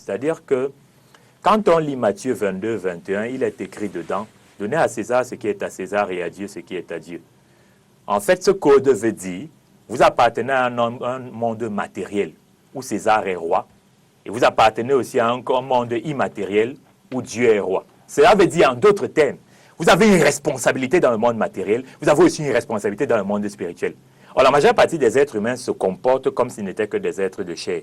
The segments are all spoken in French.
C'est-à-dire que quand on lit Matthieu 22, 21, il est écrit dedans, « Donnez à César ce qui est à César et à Dieu ce qui est à Dieu ». En fait, ce code veut dire, vous appartenez à un monde matériel où César est roi, et vous appartenez aussi à un monde immatériel où Dieu est roi. Cela veut dire, en d'autres termes, vous avez une responsabilité dans le monde matériel, vous avez aussi une responsabilité dans le monde spirituel. Or, la majeure partie des êtres humains se comportent comme s'ils n'étaient que des êtres de chair,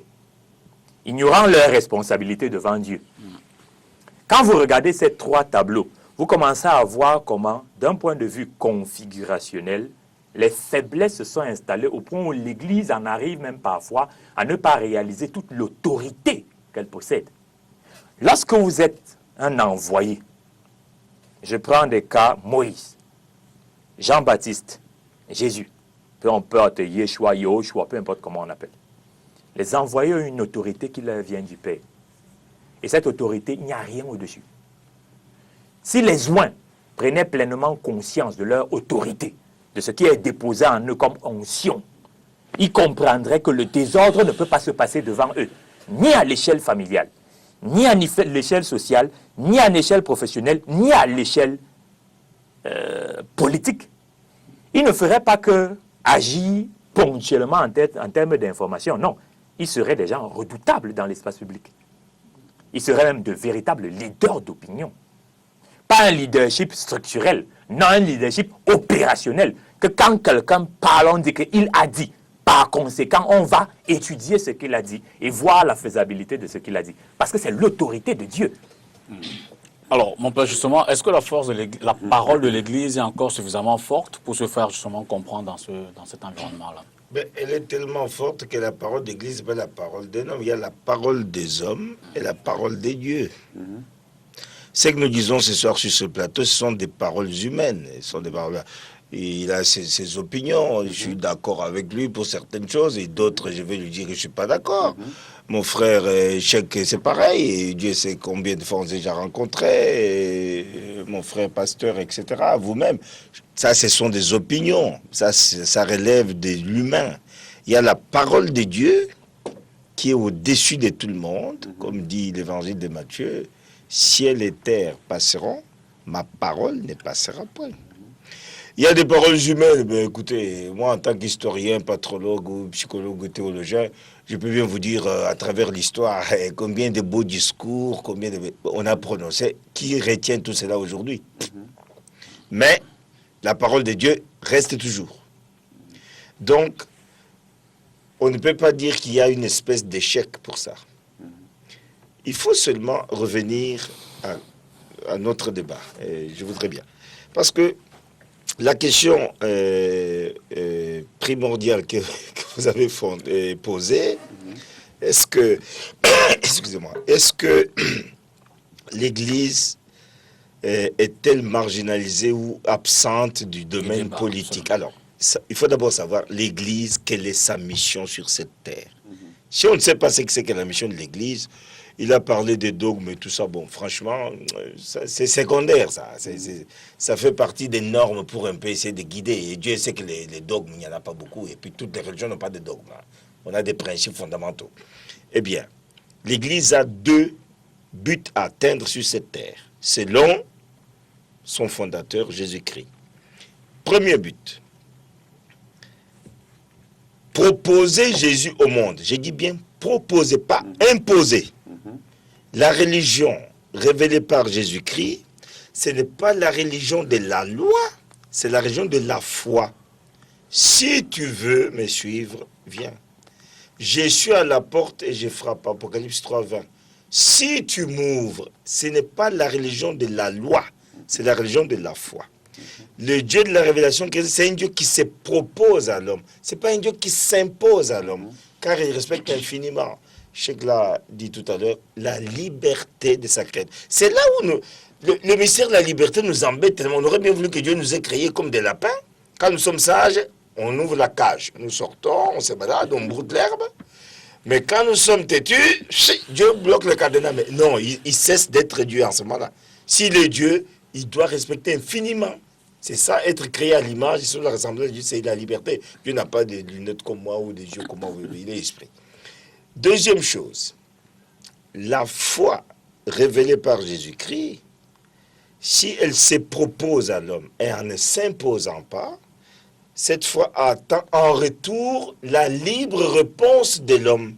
ignorant leurs responsabilités devant Dieu. Quand vous regardez ces trois tableaux, vous commencez à voir comment, d'un point de vue configurationnel, les faiblesses se sont installées au point où l'Église en arrive même parfois à ne pas réaliser toute l'autorité qu'elle possède. Lorsque vous êtes un envoyé, je prends des cas Moïse, Jean-Baptiste, Jésus, peu importe Yeshua, Yahushua, peu importe comment on appelle. Les envoyés ont une autorité qui leur vient du Père. Et cette autorité, il n'y a rien au-dessus. Si les joints prenaient pleinement conscience de leur autorité, de ce qui est déposé en eux comme onction, ils comprendraient que le désordre ne peut pas se passer devant eux, ni à l'échelle familiale, ni à l'échelle sociale, ni à l'échelle professionnelle, ni à l'échelle politique. Ils ne feraient pas que agir ponctuellement en termes d'information. Non, ils seraient des gens redoutables dans l'espace public. Ils seraient même de véritables leaders d'opinion. Pas un leadership structurel, non un leadership opérationnel. Que quand quelqu'un parle, on dit qu'il a dit. Par conséquent, on va étudier ce qu'il a dit et voir la faisabilité de ce qu'il a dit. Parce que c'est l'autorité de Dieu. Alors, mon père, justement, est-ce que la force de la parole de l'Église est encore suffisamment forte pour se faire justement comprendre dans cet environnement-là? Ben, elle est tellement forte que la parole d'Église n'est pas la parole d'un homme. Il y a la parole des hommes et la parole des dieux. Ce que nous disons ce soir sur ce plateau, ce sont des paroles humaines. Ce sont des paroles... Il a ses opinions, je suis d'accord avec lui pour certaines choses, et d'autres, je vais lui dire que je ne suis pas d'accord. Mon frère Cheikh, c'est pareil, et Dieu sait combien de fois on s'est déjà rencontrés, et mon frère pasteur, etc. Vous-même, ça, ce sont des opinions, ça relève de l'humain. Il y a la parole de Dieu qui est au-dessus de tout le monde, comme dit l'évangile de Matthieu, ciel et terre passeront, ma parole ne passera pas. Il y a des paroles humaines. Ben, écoutez, moi, en tant qu'historien, patrologue ou psychologue ou théologien, je peux bien vous dire à travers l'histoire combien de beaux discours, on a prononcé. Qui retient tout cela aujourd'hui? Mais la parole de Dieu reste toujours. Donc, on ne peut pas dire qu'il y a une espèce d'échec pour ça. Il faut seulement revenir à notre débat. Et je voudrais bien. Parce que la question primordiale que vous avez posée, est-ce que, excusez-moi, est-ce que l'Église est-elle marginalisée ou absente du domaine politique? Alors, il faut d'abord savoir, l'Église, quelle est sa mission sur cette terre. Si on ne sait pas ce que c'est que la mission de l'Église, il a parlé des dogmes et tout ça. Bon, franchement, c'est secondaire, ça. Ça fait partie des normes pour un peu essayer de guider. Et Dieu sait que les dogmes, il n'y en a pas beaucoup. Et puis, toutes les religions n'ont pas de dogmes. On a des principes fondamentaux. Eh bien, l'Église a deux buts à atteindre sur cette terre, selon son fondateur, Jésus-Christ. Premier but, proposer Jésus au monde. Je dis bien proposer, pas imposer. La religion révélée par Jésus-Christ, ce n'est pas la religion de la loi, c'est la religion de la foi. Si tu veux me suivre, viens. Je suis à la porte et je frappe. Apocalypse 3, 20. Si tu m'ouvres, ce n'est pas la religion de la loi, c'est la religion de la foi. Le Dieu de la révélation, c'est un Dieu qui se propose à l'homme. Ce n'est pas un Dieu qui s'impose à l'homme, car il respecte infiniment. Cheikh l'a dit tout à l'heure, la liberté de sa créature. C'est là où le mystère de la liberté nous embête tellement. On aurait bien voulu que Dieu nous ait créés comme des lapins. Quand nous sommes sages, on ouvre la cage. Nous sortons, on se balade, on broute l'herbe. Mais quand nous sommes têtus, Dieu bloque le cadenas. Mais non, il cesse d'être Dieu en ce moment-là. S'il est Dieu, il doit respecter infiniment. C'est ça, être créé à l'image et sur la ressemblance de Dieu, c'est la liberté. Dieu n'a pas de lunettes comme moi ou des yeux comme moi, il est esprit. Deuxième chose, la foi révélée par Jésus-Christ, si elle se propose à l'homme et en ne s'imposant pas, cette foi attend en retour la libre réponse de l'homme.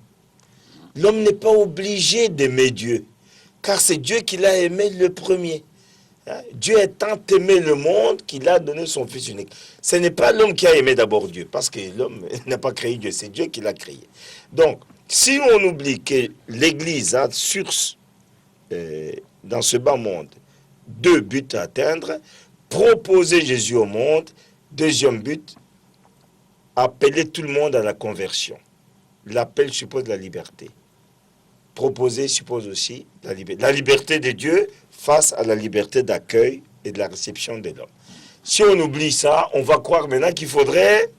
L'homme n'est pas obligé d'aimer Dieu, car c'est Dieu qui l'a aimé le premier. Dieu a tant aimé le monde qu'il a donné son Fils unique. Ce n'est pas l'homme qui a aimé d'abord Dieu, parce que l'homme n'a pas créé Dieu, c'est Dieu qui l'a créé. Donc, si on oublie que l'Église a dans ce bas monde 2 buts à atteindre, proposer Jésus au monde, deuxième but, appeler tout le monde à la conversion. L'appel suppose la liberté. Proposer suppose aussi la liberté. La liberté de Dieu face à la liberté d'accueil et de la réception de l'homme. Si on oublie ça, on va croire maintenant qu'il faudrait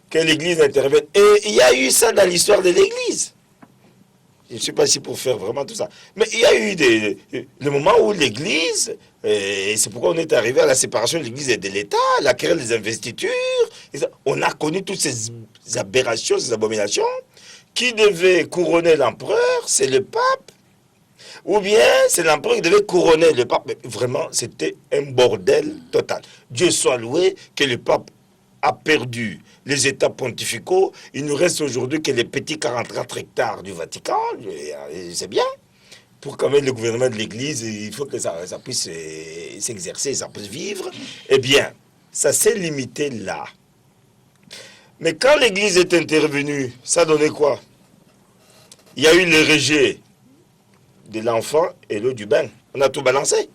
que l'Église intervienne. Et il y a eu ça dans l'histoire de l'Église. Je ne sais pas si pour faire vraiment tout ça. Mais il y a eu le moment où l'Église, et c'est pourquoi on est arrivé à la séparation de l'Église et de l'État, la querelle des investitures. On a connu toutes ces aberrations, ces abominations. Qui devait couronner l'empereur, c'est le pape. Ou bien c'est l'empereur qui devait couronner le pape. Mais vraiment, c'était un bordel total. Dieu soit loué que le pape a perdu les États pontificaux. Il ne reste aujourd'hui que les petits 44 hectares du Vatican. C'est bien. Pour quand même le gouvernement de l'Église, il faut que ça puisse s'exercer, ça puisse vivre. Eh bien, ça s'est limité là. Mais quand l'Église est intervenue, ça donnait quoi? Il y a eu le rejet de l'enfant et l'eau du bain. On a tout balancé.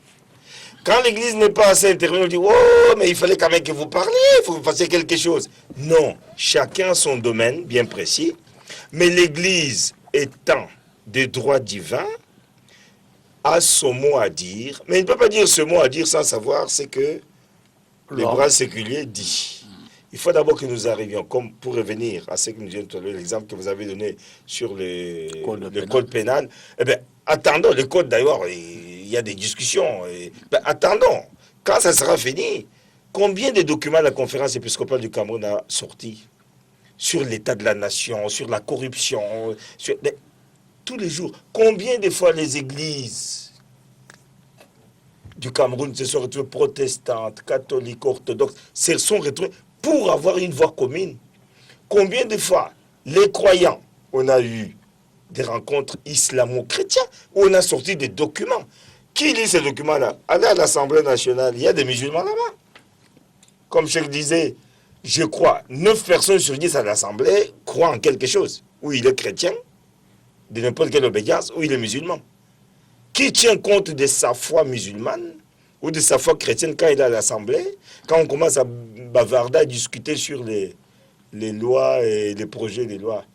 Quand l'Église n'est pas assez intervenue, on dit « Oh, mais il fallait quand même que vous parliez, il faut que vous fassiez quelque chose. » Non, chacun a son domaine bien précis. Mais l'Église étant des droits divins, a son mot à dire. Mais il ne peut pas dire ce mot à dire sans savoir ce que le droit séculier dit. Il faut d'abord que nous arrivions, comme pour revenir à ce que nous vient de donner, l'exemple que vous avez donné sur le code pénal. Eh bien, attendons, le code d'ailleurs, il y a des discussions. Attendons, quand ça sera fini, combien de documents la conférence épiscopale du Cameroun a sorti sur l'état de la nation, sur la corruption, tous les jours. Combien de fois les églises du Cameroun se sont retrouvées protestantes, catholiques, orthodoxes, se sont retrouvées pour avoir une voix commune? Combien de fois les croyants, on a eu des rencontres islamo-chrétiennes où on a sorti des documents? Qui lit ces documents-là? Allez à l'Assemblée nationale, il y a des musulmans là-bas. Comme je le disais, je crois, 9 personnes sur 10 à l'Assemblée croient en quelque chose. Ou il est chrétien, de n'importe quelle obédience, ou il est musulman. Qui tient compte de sa foi musulmane ou de sa foi chrétienne quand il est à l'Assemblée, quand on commence à bavarder, à discuter sur les lois et les projets des lois?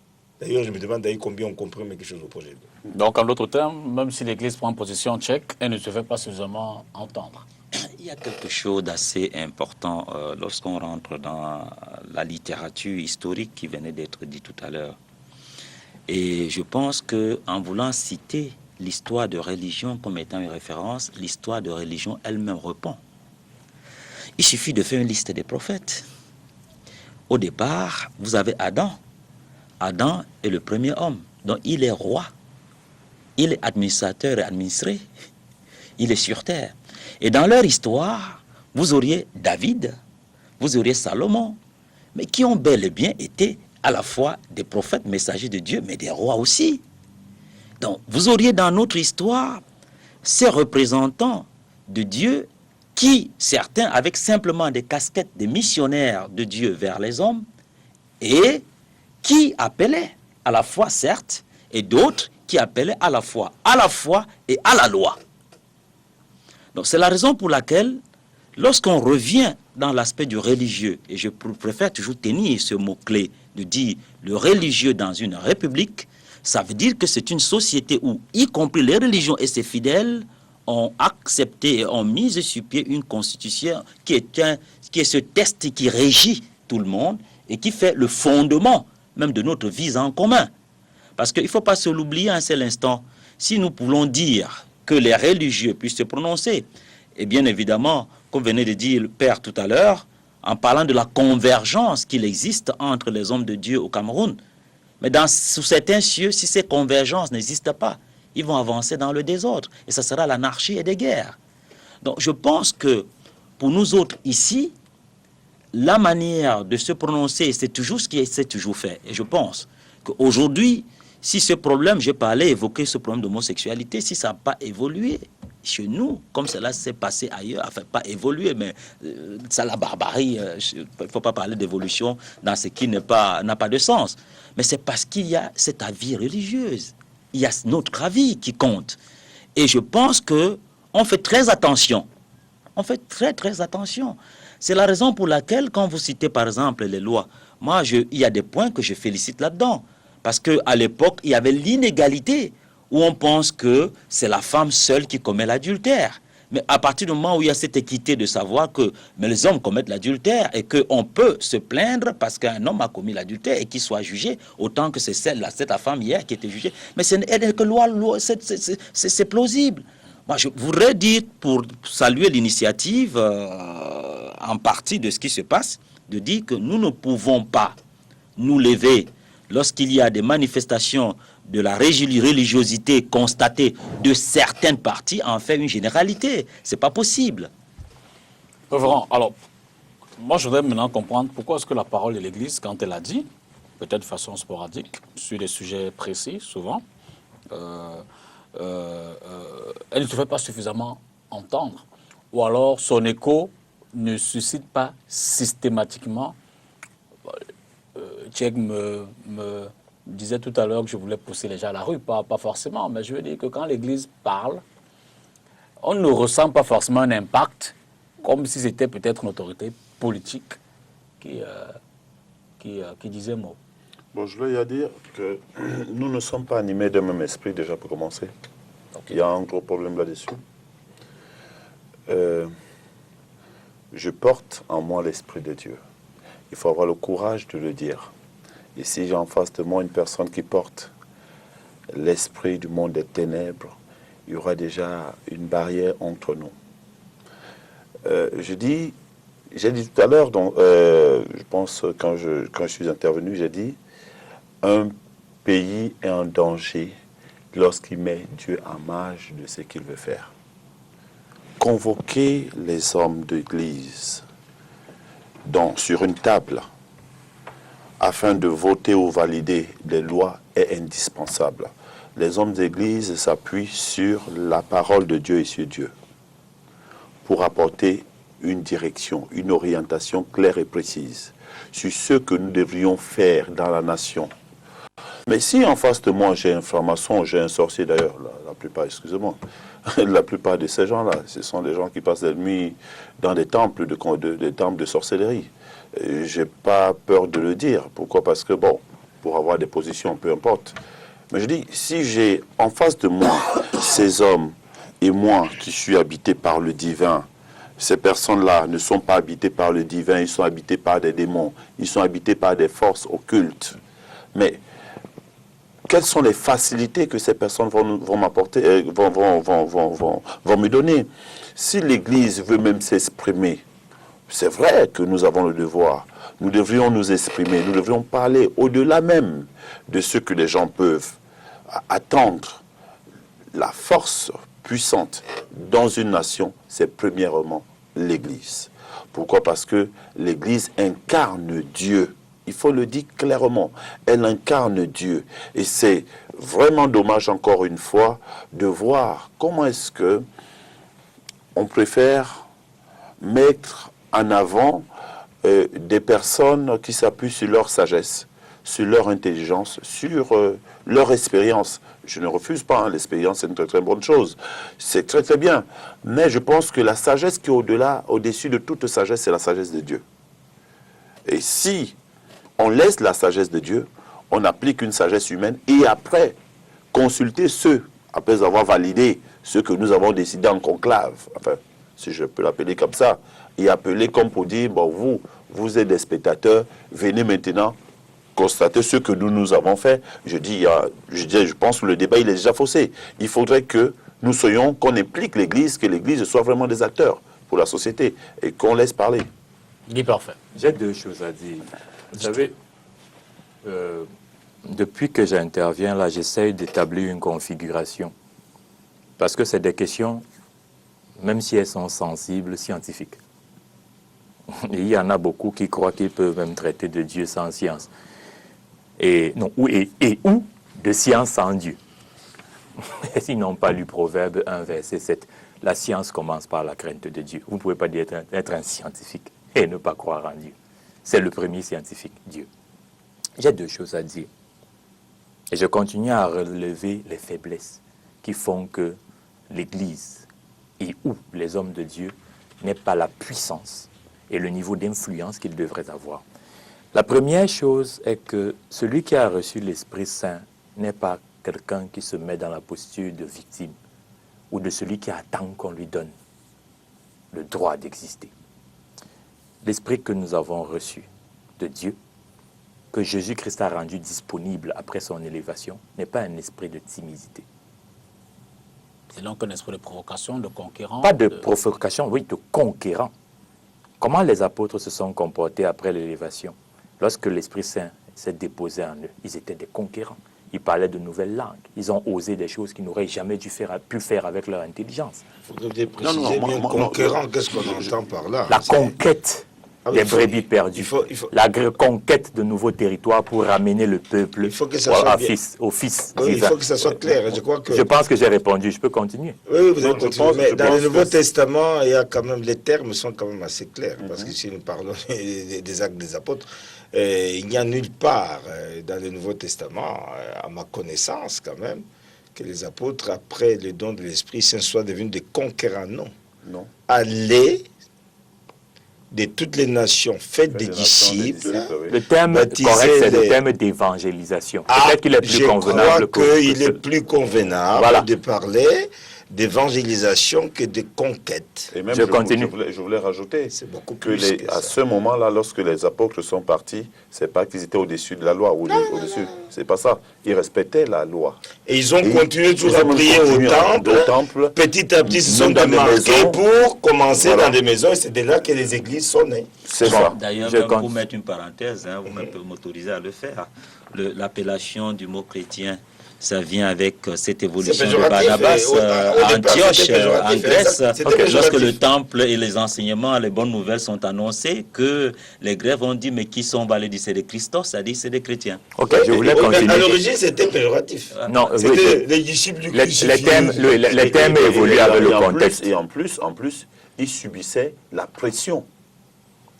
D'ailleurs, je me demande d'ailleurs combien on comprend quelque chose au projet de loi. Donc, en d'autres termes, même si l'Église prend position tchèque, elle ne se fait pas suffisamment entendre. Il y a quelque chose d'assez important lorsqu'on rentre dans la littérature historique qui venait d'être dit tout à l'heure. Et je pense qu'en voulant citer l'histoire de religion comme étant une référence, l'histoire de religion elle-même répond. Il suffit de faire une liste des prophètes. Au départ, vous avez Adam. Adam est le premier homme, donc il est roi. Il est administrateur et administré. Il est sur terre. Et dans leur histoire, vous auriez David, vous auriez Salomon, mais qui ont bel et bien été à la fois des prophètes messagers de Dieu, mais des rois aussi. Donc, vous auriez dans notre histoire ces représentants de Dieu qui, certains avec simplement des casquettes de missionnaires de Dieu vers les hommes, et qui appelaient à la foi, certes, et d'autres qui appelaient à la foi et à la loi. Donc, c'est la raison pour laquelle, lorsqu'on revient dans l'aspect du religieux, et je préfère toujours tenir ce mot-clé de dire le religieux dans une république, ça veut dire que c'est une société où, y compris les religions et ses fidèles, ont accepté et ont mis sur pied une constitution qui est ce test qui régit tout le monde et qui fait le fondement même de notre vie en commun. Parce qu'il ne faut pas se l'oublier un seul instant. Si nous pouvons dire que les religieux puissent se prononcer, et bien évidemment, comme venait de dire le Père tout à l'heure, en parlant de la convergence qu'il existe entre les hommes de Dieu au Cameroun, Mais sous certains cieux, si ces convergences n'existent pas, ils vont avancer dans le désordre. Et ça sera l'anarchie et des guerres. Donc je pense que pour nous autres ici, la manière de se prononcer, c'est toujours ce qui s'est toujours fait. Et je pense qu'aujourd'hui, si ce problème, j'ai parlé, évoqué ce problème d'homosexualité, si ça n'a pas évolué chez nous, comme cela s'est passé ailleurs, enfin pas évolué, mais ça la barbarie, il ne faut pas parler d'évolution dans ce qui n'a pas de sens. Mais c'est parce qu'il y a cet avis religieuse, il y a notre avis qui compte. Et je pense que on fait très attention. On fait très attention. C'est la raison pour laquelle, quand vous citez par exemple les lois, moi, il y a des points que je félicite là-dedans. Parce qu'à l'époque, il y avait l'inégalité où on pense que c'est la femme seule qui commet l'adultère. Mais à partir du moment où il y a cette équité de savoir que mais les hommes commettent l'adultère et qu'on peut se plaindre parce qu'un homme a commis l'adultère et qu'il soit jugé, autant que c'est cette femme hier qui était jugée. Mais c'est que loi, c'est plausible. Moi, je voudrais dire, pour saluer l'initiative en partie de ce qui se passe, de dire que nous ne pouvons pas nous lever lorsqu'il y a des manifestations de la religiosité constatée de certaines parties, en faire une généralité. C'est pas possible. Révérend, alors, moi je voudrais maintenant comprendre pourquoi est-ce que la parole de l'Église, quand elle a dit, peut-être de façon sporadique, sur des sujets précis, souvent, elle ne se fait pas suffisamment entendre. Ou alors son écho ne suscite pas systématiquement. Tchèque me disait tout à l'heure que je voulais pousser les gens à la rue, pas forcément, mais je veux dire que quand l'Église parle, on ne ressent pas forcément un impact, comme si c'était peut-être une autorité politique qui disait mot. Bon, je voulais dire que nous ne sommes pas animés d'un même esprit, déjà pour commencer. Okay. Il y a un gros problème là-dessus. Je porte en moi l'esprit de Dieu. Il faut avoir le courage de le dire. Et si j'ai en face de moi une personne qui porte l'esprit du monde des ténèbres, il y aura déjà une barrière entre nous. J'ai dit tout à l'heure, je pense quand je suis intervenu, j'ai dit un pays est en danger lorsqu'il met Dieu en marge de ce qu'il veut faire. Convoquer les hommes d'église sur une table afin de voter ou valider des lois est indispensable. Les hommes d'église s'appuient sur la parole de Dieu et sur Dieu pour apporter une direction, une orientation claire et précise sur ce que nous devrions faire dans la nation. Mais si en face de moi j'ai un franc-maçon, j'ai un sorcier d'ailleurs, la plupart, excusez-moi, la plupart de ces gens-là, ce sont des gens qui passent la nuit dans des temples de sorcellerie. J'ai pas peur de le dire. Pourquoi? Parce que, bon, pour avoir des positions, peu importe. Mais je dis, si j'ai en face de moi ces hommes et moi qui suis habité par le divin, ces personnes-là ne sont pas habitées par le divin, ils sont habités par des démons, ils sont habités par des forces occultes. Mais quelles sont les facilités que ces personnes vont m'apporter, vont me donner? Si l'Église veut même s'exprimer, c'est vrai que nous avons le devoir. Nous devrions nous exprimer, nous devrions parler au-delà même de ce que les gens peuvent attendre. La force puissante dans une nation, c'est premièrement l'Église. Pourquoi? Parce que l'Église incarne Dieu. Il faut le dire clairement, elle incarne Dieu. Et c'est vraiment dommage, encore une fois, de voir comment est-ce que on préfère mettre en avant des personnes qui s'appuient sur leur sagesse, sur leur intelligence, sur leur expérience. Je ne refuse pas, l'expérience c'est une très très bonne chose, c'est très très bien. Mais je pense que la sagesse qui est au-delà, au-dessus de toute sagesse, c'est la sagesse de Dieu. Et si on laisse la sagesse de Dieu, on applique une sagesse humaine et après, consulter ceux, après avoir validé ce que nous avons décidé en conclave, enfin, si je peux l'appeler comme ça, et appeler comme pour dire, bon, vous êtes des spectateurs, venez maintenant constater ce que nous avons fait. Je pense que le débat il est déjà faussé. Il faudrait que nous soyons, qu'on implique l'Église, que l'Église soit vraiment des acteurs pour la société et qu'on laisse parler. Guy Parfait. J'ai deux choses à dire. Vous savez, depuis que j'interviens là, j'essaye d'établir une configuration. Parce que c'est des questions, même si elles sont sensibles, scientifiques. Et il y en a beaucoup qui croient qu'ils peuvent même traiter de Dieu sans science. Et ou de science sans Dieu. S'ils n'ont pas lu Proverbe 1, verset 7, la science commence par la crainte de Dieu. Vous ne pouvez pas dire être un scientifique et ne pas croire en Dieu. C'est le premier scientifique, Dieu. J'ai deux choses à dire. Et je continue à relever les faiblesses qui font que l'Église et ou les hommes de Dieu n'aient pas la puissance et le niveau d'influence qu'ils devraient avoir. La première chose est que celui qui a reçu l'Esprit Saint n'est pas quelqu'un qui se met dans la posture de victime ou de celui qui attend qu'on lui donne le droit d'exister. L'Esprit que nous avons reçu de Dieu, que Jésus-Christ a rendu disponible après son élévation, n'est pas un esprit de timidité. C'est donc un esprit de provocation, de conquérant. Pas de provocation, oui, de conquérant. Comment les apôtres se sont comportés après l'élévation? Lorsque l'Esprit Saint s'est déposé en eux, ils étaient des conquérants. Ils parlaient de nouvelles langues. Ils ont osé des choses qu'ils n'auraient jamais pu faire avec leur intelligence. Il faudrait préciser bien conquérant, qu'est-ce qu'on entend par là? La conquête des brebis perdues, la conquête de nouveaux territoires pour ramener le peuple au Fils. Oui, il faut que ça soit clair. Je pense que j'ai répondu. Je peux continuer. Oui, vous avez continué. Mais dans le Nouveau Testament, il y a quand même, les termes sont quand même assez clairs. Parce que si nous parlons des actes des apôtres, il n'y a nulle part dans le Nouveau Testament, à ma connaissance quand même, que les apôtres, après le don de l'Esprit Saint, soient devenus des conquérants. Non. Non. Aller de toutes les nations, faites des disciples. Le terme correct, c'est le terme d'évangélisation. Peut-être qu'il est plus convenable. Je crois qu'il est plus convenable de parler d'évangélisation que de conquête. Et même, je continue. Je voulais rajouter que à ce moment-là, lorsque les apôtres sont partis, c'est pas qu'ils étaient au-dessus de la loi ou au-dessus. C'est pas ça. Ils respectaient la loi. Et ils ont continué toujours à prier au temple. Petit à petit, ils se sont démarqués pour commencer dans des maisons. Et c'est de là que les églises sont nées. C'est ça. D'ailleurs, pour mettre une parenthèse, vous m'autorisez à le faire. L'appellation du mot chrétien, ça vient avec cette évolution de Barnabas à Antioche, en Grèce, lorsque le temple et les enseignements, les bonnes nouvelles sont annoncées, que les Grecs ont dit, mais qui sont les dit c'est des Christos, c'est-à-dire c'est des chrétiens. Ok, je voulais continuer. À l'origine, c'était péjoratif. Non, c'était les disciples du Christ. Les thèmes évoluent avec le contexte. Et en plus, ils subissaient la pression.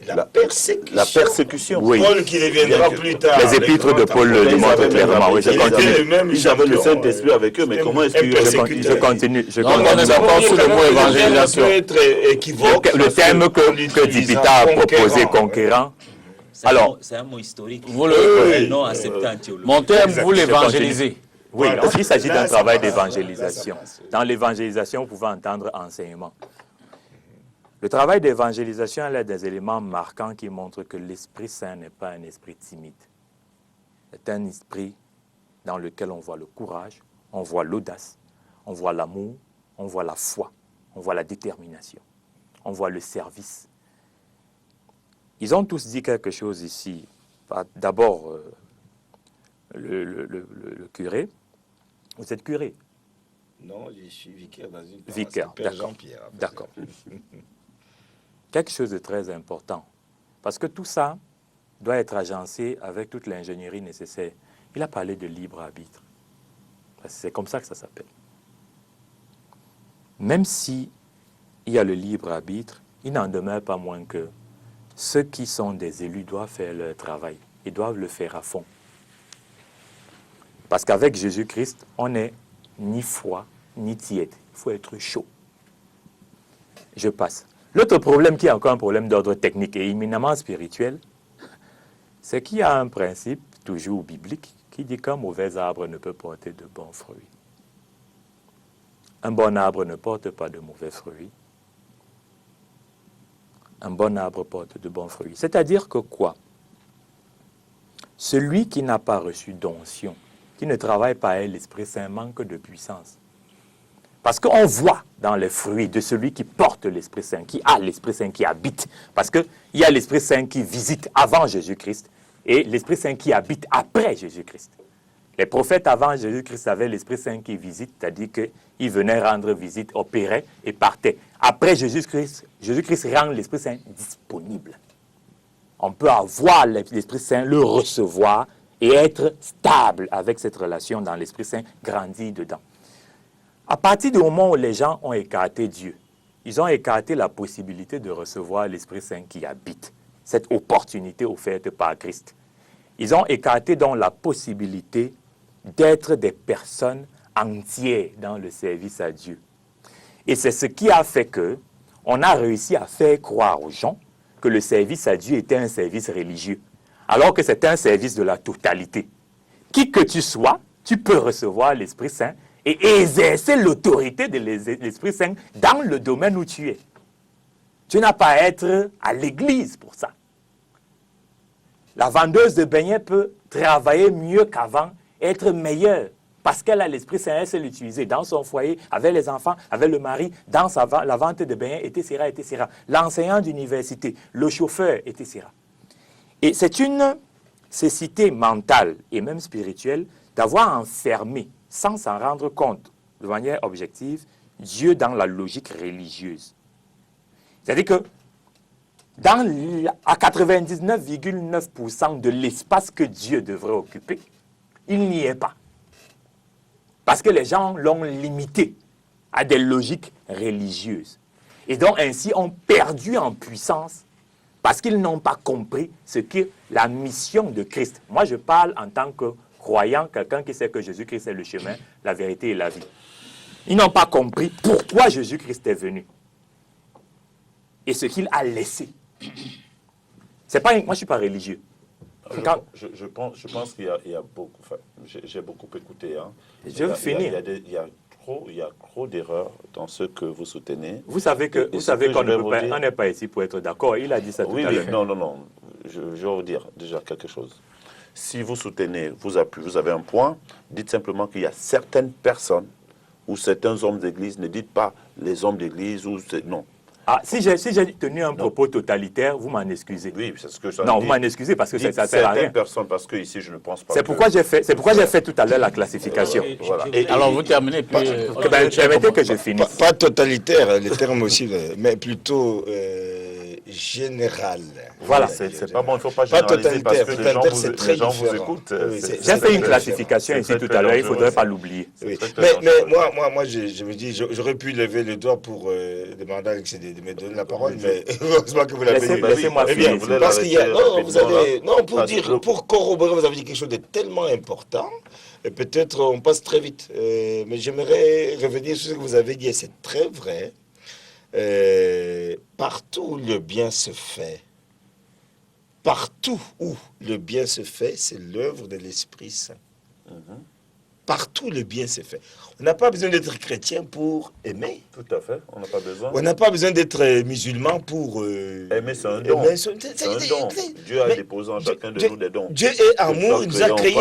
La persécution. Oui. Paul qui reviendra plus tard. Les épîtres de Paul le démontrent clairement. Oui, je continue. Ils avaient le Saint-Esprit avec eux, mais comment est-ce qu'ils... Je continue. On est d'accord sur le mot évangélisation. Le terme que Dipita a proposé, conquérant. Alors, c'est un mot historique. Vous le non accepté en théologie. Mon terme, vous l'évangélisez. Oui, parce qu'il s'agit d'un travail d'évangélisation. Dans l'évangélisation, vous pouvez entendre enseignement. Le travail d'évangélisation a des éléments marquants qui montrent que l'Esprit Saint n'est pas un esprit timide. C'est un esprit dans lequel on voit le courage, on voit l'audace, on voit l'amour, on voit la foi, on voit la détermination, on voit le service. Ils ont tous dit quelque chose ici. D'abord, le curé. Vous êtes curé? Non, je suis vicaire dans une paroisse. Vicaire, d'accord. D'accord. Quelque chose de très important. Parce que tout ça doit être agencé avec toute l'ingénierie nécessaire. Il a parlé de libre arbitre. C'est comme ça que ça s'appelle. Même si il y a le libre arbitre, il n'en demeure pas moins que ceux qui sont des élus doivent faire leur travail. Ils doivent le faire à fond. Parce qu'avec Jésus-Christ, on n'est ni froid, ni tiède. Il faut être chaud. Je passe. L'autre problème qui est encore un problème d'ordre technique et éminemment spirituel, c'est qu'il y a un principe, toujours biblique, qui dit qu'un mauvais arbre ne peut porter de bons fruits. Un bon arbre ne porte pas de mauvais fruits. Un bon arbre porte de bons fruits. C'est-à-dire que quoi? Celui qui n'a pas reçu d'onction, qui ne travaille pas avec l'Esprit Saint, manque de puissance. Parce qu'on voit dans les fruits de celui qui porte l'Esprit Saint, qui a l'Esprit Saint qui habite. Parce qu'il y a l'Esprit Saint qui visite avant Jésus-Christ et l'Esprit Saint qui habite après Jésus-Christ. Les prophètes avant Jésus-Christ avaient l'Esprit Saint qui visite, c'est-à-dire qu'il venait rendre visite, opérait et partait. Après Jésus-Christ rend l'Esprit Saint disponible. On peut avoir l'Esprit Saint, le recevoir et être stable avec cette relation dans l'Esprit Saint, grandir dedans. À partir du moment où les gens ont écarté Dieu, ils ont écarté la possibilité de recevoir l'Esprit Saint qui habite, cette opportunité offerte par Christ. Ils ont écarté donc la possibilité d'être des personnes entières dans le service à Dieu. Et c'est ce qui a fait qu'on a réussi à faire croire aux gens que le service à Dieu était un service religieux, alors que c'est un service de la totalité. Qui que tu sois, tu peux recevoir l'Esprit Saint et exercer l'autorité de l'Esprit Saint dans le domaine où tu es. Tu n'as pas à être à l'église pour ça. La vendeuse de beignets peut travailler mieux qu'avant, être meilleure, parce qu'elle a l'Esprit Saint, elle sait l'utiliser dans son foyer, avec les enfants, avec le mari, dans la vente de beignets, etc., etc. L'enseignant d'université, le chauffeur, etc. Et c'est une cécité mentale et même spirituelle d'avoir enfermé, sans s'en rendre compte, de manière objective, Dieu dans la logique religieuse. C'est-à-dire que à 99,9% de l'espace que Dieu devrait occuper, il n'y est pas. Parce que les gens l'ont limité à des logiques religieuses. Et donc ainsi ont perdu en puissance parce qu'ils n'ont pas compris ce qu'est la mission de Christ. Moi, je parle en tant que croyant, quelqu'un qui sait que Jésus-Christ est le chemin, la vérité et la vie. Ils n'ont pas compris pourquoi Jésus-Christ est venu et ce qu'il a laissé. C'est pas, moi, je ne suis pas religieux. Je pense qu'il y a beaucoup, enfin, j'ai beaucoup écouté. Hein. Je veux finir. Il y a trop d'erreurs dans ce que vous soutenez. Vous savez qu'on n'est pas ici pour être d'accord. Il a dit ça tout à l'heure. Non. Je vais vous dire déjà quelque chose. Si vous soutenez, vous avez un point, dites simplement qu'il y a certaines personnes ou certains hommes d'église, ne dites pas les hommes d'église ou... Non. Ah, si j'ai tenu un propos totalitaire, vous m'en excusez. Oui, c'est ce que je Non, vous m'en excusez parce que ça ne sert à rien. Certaines personnes, parce que ici, je ne pense pas. C'est pourquoi j'ai fait tout à l'heure la classification. Voilà. Alors, vous terminez, puis... Permettez que je finisse. Pas totalitaire, le terme aussi, mais plutôt général. Voilà. C'est pas bon, il ne faut pas Pas généraliser parce que totalitaire, c'est très les gens vous différent. écoutent. Oui, J'ai fait une classification ici tout à l'heure, il ne faudrait pas l'oublier. Oui. Mais moi, je me dis, j'aurais pu lever le doigt pour demander à Alex de me donner la parole, mais heureusement que vous l'avez dit. Laissez-moi finir. Parce qu'il y a, pour corroborer, vous avez dit quelque chose de tellement important, et peut-être on passe très vite. Mais j'aimerais revenir sur ce que vous avez dit, et c'est très vrai. Partout où le bien se fait, c'est l'œuvre de l'Esprit Saint. Partout le bien se fait. On n'a pas besoin d'être chrétien pour aimer. Tout à fait, on n'a pas besoin. On n'a pas besoin d'être musulman pour... aimer, c'est un don. C'est un don. Dieu a déposé en chacun de nous des dons. Dieu est amour, il nous a créés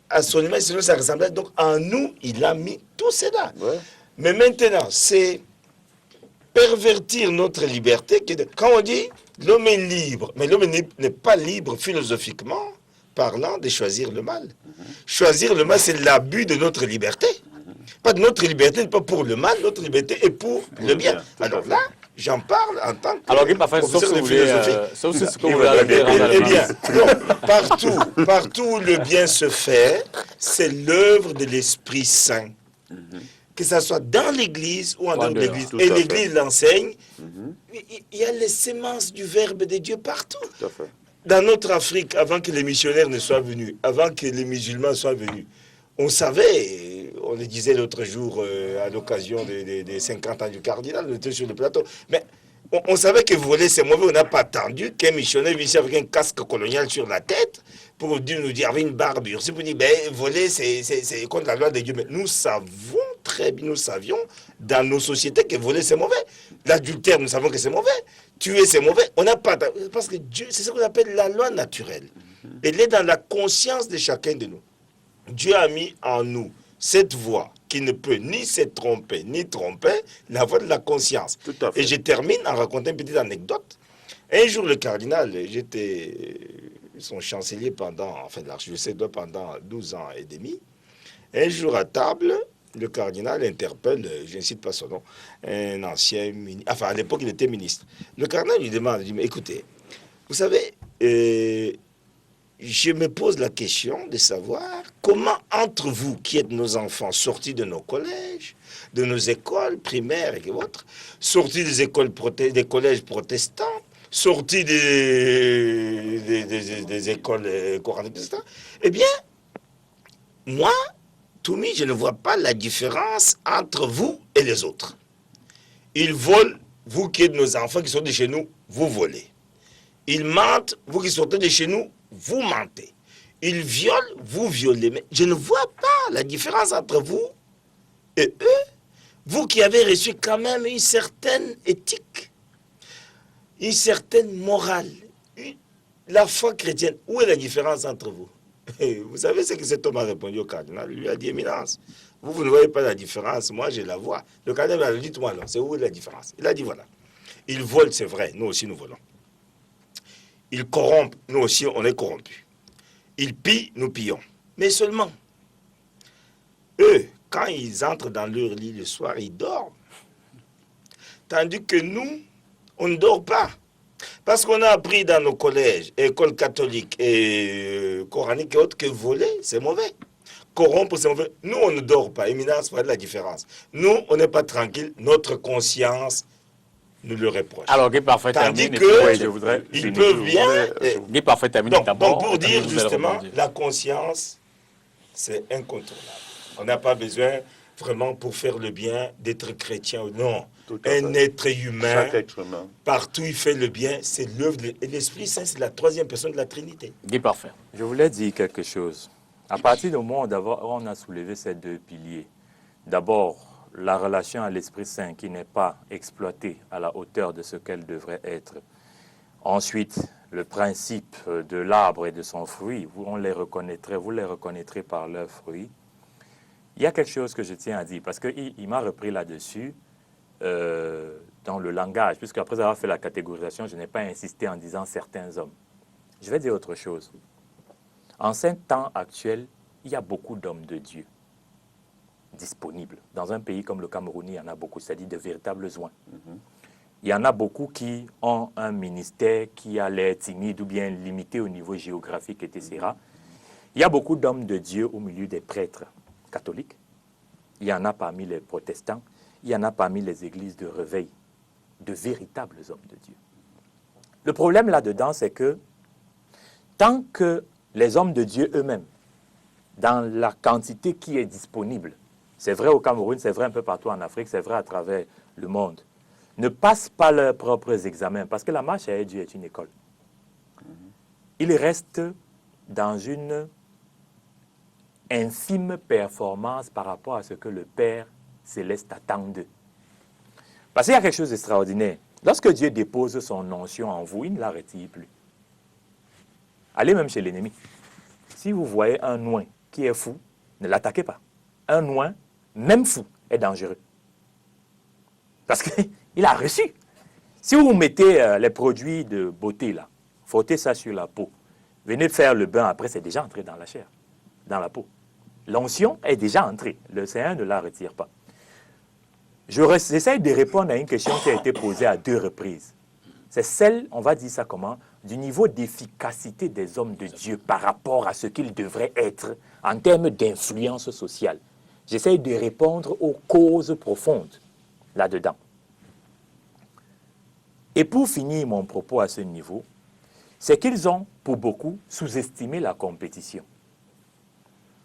à son image, selon sa ressemblance. Donc en nous, il a mis tout cela. Ouais. Mais maintenant, c'est pervertir notre liberté. Quand on dit l'homme est libre, mais l'homme n'est pas libre philosophiquement parlant de choisir le mal. Choisir le mal, c'est l'abus de notre liberté. Pas de notre liberté, n'est pas pour le mal, notre liberté est pour le bien. Alors là, j'en parle en tant que Alors, sauf professeur de philosophie. sauf si ce que vous voulez Eh bien, non, partout où le bien se fait, c'est l'œuvre de l'Esprit Saint. Que ça soit dans l'Église ou en dehors de l'Église. Et l'Église l'enseigne. Il y a les semences du Verbe de Dieu partout. Tout à fait. Dans notre Afrique, avant que les missionnaires ne soient venus, avant que les musulmans soient venus, on savait, on le disait l'autre jour à l'occasion des 50 ans du cardinal, on était sur le plateau, mais on savait que voler c'est mauvais, on n'a pas attendu qu'un missionnaire vienne ici avec un casque colonial sur la tête pour nous dire avec une barbure. C'est pour dire, voler c'est contre la loi de Dieu. Mais nous savons très bien, nous savions dans nos sociétés que voler c'est mauvais. L'adultère, nous savons que c'est mauvais. Tuer c'est mauvais. On n'a pas, parce que Dieu, c'est ce qu'on appelle la loi naturelle. Elle est dans la conscience de chacun de nous. Dieu a mis en nous cette voix qui ne peut ni se tromper, ni tromper, la voix de la conscience. Tout à fait. Et je termine en racontant une petite anecdote. Un jour, le cardinal, j'étais son chancelier pendant, enfin, l'archidiocèse pendant 12 ans et demi. Un jour à table, le cardinal interpelle, je ne cite pas son nom, un ancien ministre, enfin à l'époque il était ministre. Le cardinal lui demande, il dit, mais écoutez, vous savez, je me pose la question de savoir comment entre vous qui êtes nos enfants sortis de nos collèges, de nos écoles primaires et autres, sortis des écoles des collèges protestants, sortis des écoles coraniques, etc. Eh bien, moi, Toumi, je ne vois pas la différence entre vous et les autres. Ils volent, vous qui êtes nos enfants qui sont de chez nous, vous volez. Ils mentent, vous qui sortez de chez nous, vous mentez. Ils violent, vous violez. Mais je ne vois pas la différence entre vous et eux. Vous qui avez reçu quand même une certaine éthique, une certaine morale, la foi chrétienne. Où est la différence entre vous? Vous savez ce que cet homme a répondu au cardinal? Il lui a dit, Éminence, vous ne voyez pas la différence, moi je la vois. Le cardinal a dit, moi non, c'est où est la différence? Il a dit, voilà, ils volent, c'est vrai, nous aussi nous volons. Ils corrompent, nous aussi on est corrompus. Ils pillent, nous pillons. Mais seulement, eux, quand ils entrent dans leur lit le soir, ils dorment. Tandis que nous, on ne dort pas. Parce qu'on a appris dans nos collèges, écoles catholiques et coraniques et autres, que voler, c'est mauvais. Corrompre, c'est mauvais. Nous, on ne dort pas. Éminence, voilà la différence. Nous, on n'est pas tranquille. Notre conscience nous le reproche. Alors, Guy Parfait Tandis termine. que Oui, je voudrais ils finir. peuvent bien... Guy Parfait termine Donc, d'abord. pour et puis dire vous allez justement, rebondir. la conscience, c'est incontournable. On n'a pas besoin vraiment pour faire le bien d'être chrétien. Non, Tout à un fait. être humain, Chaque être humain. partout il fait le bien, c'est l'œuvre de l'Esprit Saint, c'est la troisième personne de la Trinité. Guy Parfait. Je voulais dire quelque chose. À partir du moment où on a soulevé ces deux piliers, d'abord, la relation à l'Esprit Saint qui n'est pas exploitée à la hauteur de ce qu'elle devrait être. Ensuite, le principe de l'arbre et de son fruit, vous les reconnaîtrez par leurs fruits. Il y a quelque chose que je tiens à dire, parce qu'il m'a repris là-dessus dans le langage, puisque après avoir fait la catégorisation, je n'ai pas insisté en disant certains hommes. Je vais dire autre chose. En ce temps actuel, il y a beaucoup d'hommes de Dieu disponibles. Dans un pays comme le Cameroun, il y en a beaucoup, c'est-à-dire de véritables oins. Il y en a beaucoup qui ont un ministère qui a l'air timide ou bien limité au niveau géographique, etc. Il y a beaucoup d'hommes de Dieu au milieu des prêtres catholiques. Il y en a parmi les protestants. Il y en a parmi les églises de réveil, de véritables hommes de Dieu. Le problème là-dedans, c'est que tant que les hommes de Dieu eux-mêmes, dans la quantité qui est disponible, c'est vrai au Cameroun, c'est vrai un peu partout en Afrique, c'est vrai à travers le monde, ne passent pas leurs propres examens, parce que la marche avec Dieu est une école. Ils restent dans une infime performance par rapport à ce que le Père Céleste attend d'eux. Parce qu'il y a quelque chose d'extraordinaire. Lorsque Dieu dépose son onction en vous, il ne la retire plus. Allez même chez l'ennemi. Si vous voyez un oin qui est fou, ne l'attaquez pas. Un oin, même fou, est dangereux. Parce qu'il a reçu. Si vous mettez les produits de beauté, là, frottez ça sur la peau, venez faire le bain, après c'est déjà entré dans la chair, dans la peau. L'onction est déjà entrée. Le Seigneur ne la retire pas. J'essaie de répondre à une question qui a été posée à 2 reprises. C'est celle, on va dire ça comment, du niveau d'efficacité des hommes de Dieu par rapport à ce qu'ils devraient être en termes d'influence sociale. J'essaie de répondre aux causes profondes là-dedans. Et pour finir mon propos à ce niveau, c'est qu'ils ont, pour beaucoup, sous-estimé la compétition.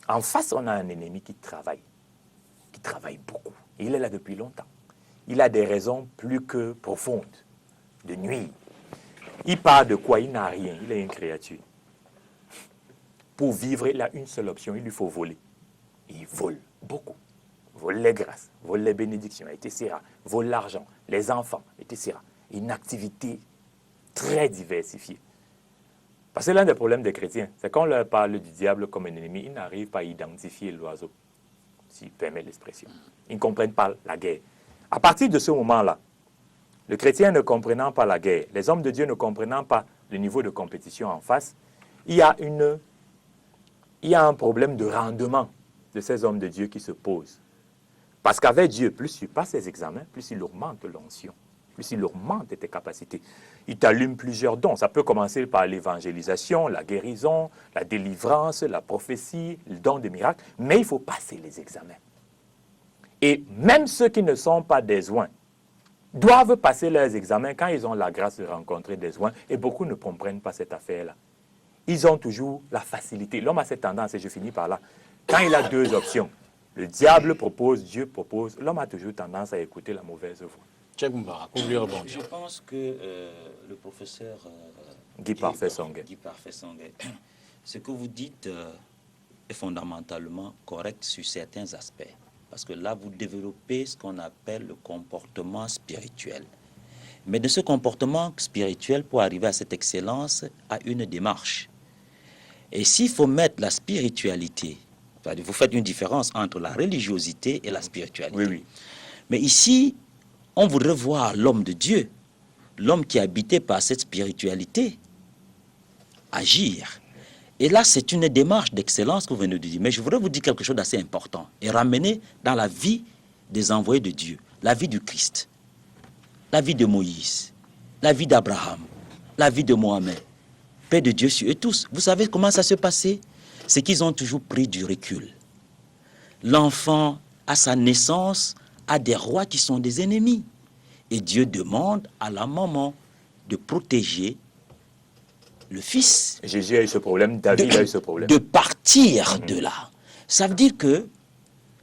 En face, on a un ennemi qui travaille beaucoup. Il est là depuis longtemps. Il a des raisons plus que profondes de nuire. Il part de quoi? Il n'a rien. Il est une créature. Pour vivre, il a une seule option. Il lui faut voler. Il vole beaucoup. Vole les grâces, vole les bénédictions, etc. Vole l'argent, les enfants, etc. Une activité très diversifiée. Parce que l'un des problèmes des chrétiens, c'est qu'on leur parle du diable comme un ennemi, ils n'arrivent pas à identifier l'oiseau, s'il permet l'expression. Ils ne comprennent pas la guerre. À partir de ce moment-là, le chrétien ne comprenant pas la guerre, les hommes de Dieu ne comprenant pas le niveau de compétition en face, il y a un problème de rendement de de ces hommes de Dieu qui se posent. Parce qu'avec Dieu, plus tu passes les examens, plus il augmente l'onction, plus il augmente tes capacités. Il t'allume plusieurs dons. Ça peut commencer par l'évangélisation, la guérison, la délivrance, la prophétie, le don de miracles, mais il faut passer les examens. Et même ceux qui ne sont pas des oints doivent passer leurs examens quand ils ont la grâce de rencontrer des oints, et beaucoup ne comprennent pas cette affaire-là. Ils ont toujours la facilité. L'homme a cette tendance, et je finis par là, quand il a deux options, le diable propose, Dieu propose, l'homme a toujours tendance à écouter la mauvaise voix. Cheikh Moubarak, vous voulez rebondir? Je pense que le professeur Guy Parfait-Songhai, ce que vous dites est fondamentalement correct sur certains aspects. Parce que là, vous développez ce qu'on appelle le comportement spirituel. Mais de ce comportement spirituel, pour arriver à cette excellence, à une démarche. Et s'il faut mettre la spiritualité, c'est-à-dire vous faites une différence entre la religiosité et la spiritualité. oui, oui. Mais ici, on voudrait voir l'homme de Dieu, l'homme qui est habité par cette spiritualité, agir. Et là, c'est une démarche d'excellence que vous venez de dire. Mais je voudrais vous dire quelque chose d'assez important et ramener dans la vie des envoyés de Dieu, la vie du Christ, la vie de Moïse, la vie d'Abraham, la vie de Mohamed, paix de Dieu sur eux tous. Vous savez comment ça se passait? C'est qu'ils ont toujours pris du recul. L'enfant, à sa naissance, a des rois qui sont des ennemis. Et Dieu demande à la maman de protéger le fils. Jésus a eu ce problème, David a eu ce problème. De partir de là. Ça veut dire que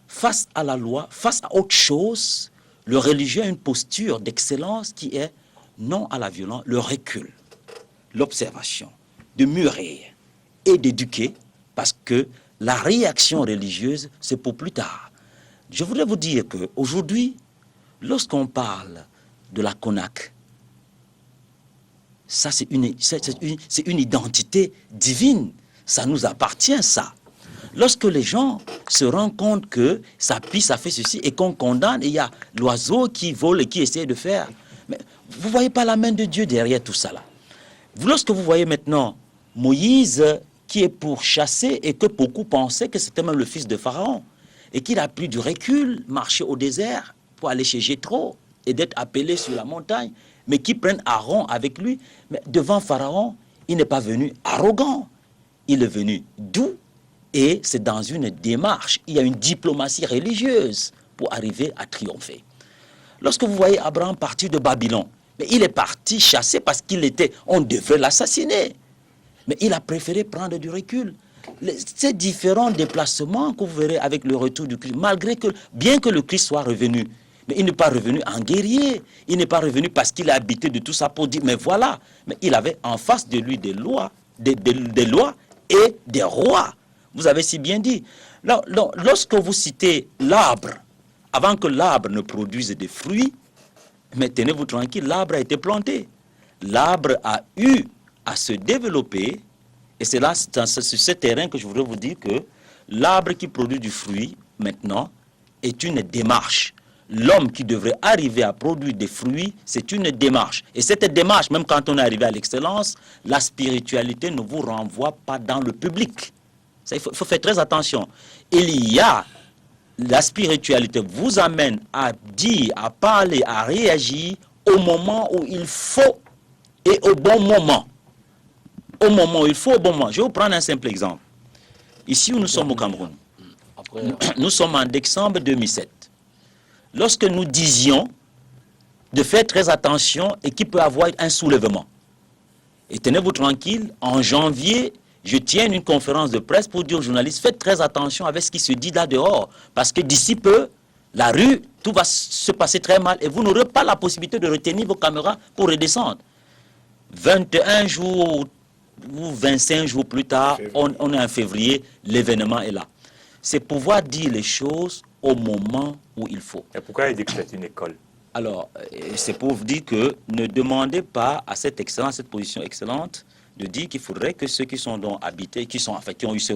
face à la loi, face à autre chose, le religieux a une posture d'excellence qui est non à la violence, le recul, l'observation, de mûrir et d'éduquer, parce que la réaction religieuse, c'est pour plus tard. Je voudrais vous dire qu'aujourd'hui, lorsqu'on parle de la CONAC, ça c'est une identité divine, ça nous appartient ça. Lorsque les gens se rendent compte que ça pisse, ça fait ceci, et qu'on condamne, et il y a l'oiseau qui vole et qui essaie de faire, mais vous ne voyez pas la main de Dieu derrière tout ça là. Lorsque vous voyez maintenant Moïse qui est pour chasser et que beaucoup pensaient que c'était même le fils de Pharaon, et qu'il a pris du recul, marché au désert pour aller chez Jéthro et d'être appelé sur la montagne, mais qui prennent Aaron avec lui. Mais devant Pharaon, il n'est pas venu arrogant, il est venu doux, et c'est dans une démarche, il y a une diplomatie religieuse pour arriver à triompher. Lorsque vous voyez Abraham partir de Babylone, mais il est parti chasser parce on devait l'assassiner. Mais il a préféré prendre du recul. Ces différents déplacements que vous verrez avec le retour du Christ, bien que le Christ soit revenu, mais il n'est pas revenu en guerrier, il n'est pas revenu parce qu'il a habité de tout ça pour dire, mais voilà, mais il avait en face de lui des lois, des lois et des rois. Vous avez si bien dit. Lorsque vous citez l'arbre, avant que l'arbre ne produise des fruits, mais tenez-vous tranquille, l'arbre a été planté. L'arbre a eu à se développer, et c'est là, sur ce terrain que je voudrais vous dire que l'arbre qui produit du fruit, maintenant, est une démarche. L'homme qui devrait arriver à produire des fruits, c'est une démarche. Et cette démarche, même quand on est arrivé à l'excellence, la spiritualité ne vous renvoie pas dans le public. Ça, il faut faire très attention. La spiritualité vous amène à dire, à parler, à réagir au moment où il faut et au bon moment. Au moment où il faut, au bon moment. Je vais vous prendre un simple exemple. Ici où nous sommes au Cameroun, nous sommes en décembre 2007. Lorsque nous disions de faire très attention et qu'il peut y avoir un soulèvement. Et tenez-vous tranquille, en janvier, je tiens une conférence de presse pour dire aux journalistes, faites très attention avec ce qui se dit là dehors, parce que d'ici peu, la rue, tout va se passer très mal et vous n'aurez pas la possibilité de retenir vos caméras pour redescendre. 21 jours ou 25 jours plus tard, on est en février, l'événement est là. C'est pouvoir dire les choses au moment où il faut. Et pourquoi il dit que c'est une école? Alors, c'est pour vous dire que ne demandez pas à cette excellence, cette position excellente, de dire qu'il faudrait que ceux qui sont donc habités, qui ont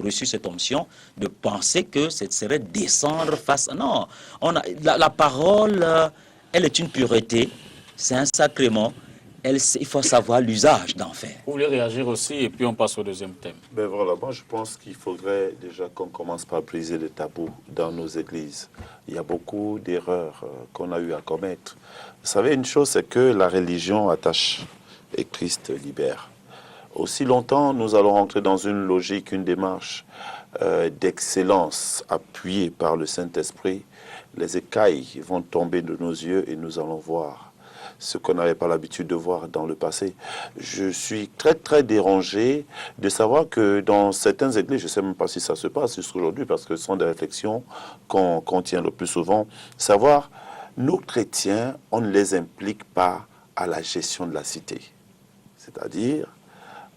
reçu cette onction, de penser que ce serait descendre face... Non, la parole, elle est une pureté, c'est un sacrement. il faut savoir l'usage d'en faire. Vous voulez réagir aussi et puis on passe au deuxième thème. Ben voilà, moi je pense qu'il faudrait déjà qu'on commence par briser les tabous dans nos églises. Il y a beaucoup d'erreurs qu'on a eu à commettre. Vous savez, une chose, c'est que la religion attache et Christ libère. Aussi longtemps, nous allons rentrer dans une logique, une démarche d'excellence appuyée par le Saint-Esprit. Les écailles vont tomber de nos yeux et nous allons voir ce qu'on n'avait pas l'habitude de voir dans le passé. Je suis très, très dérangé de savoir que dans certaines églises, je ne sais même pas si ça se passe jusqu'aujourd'hui, parce que ce sont des réflexions qu'on tient le plus souvent, savoir, nos chrétiens, on ne les implique pas à la gestion de la cité. C'est-à-dire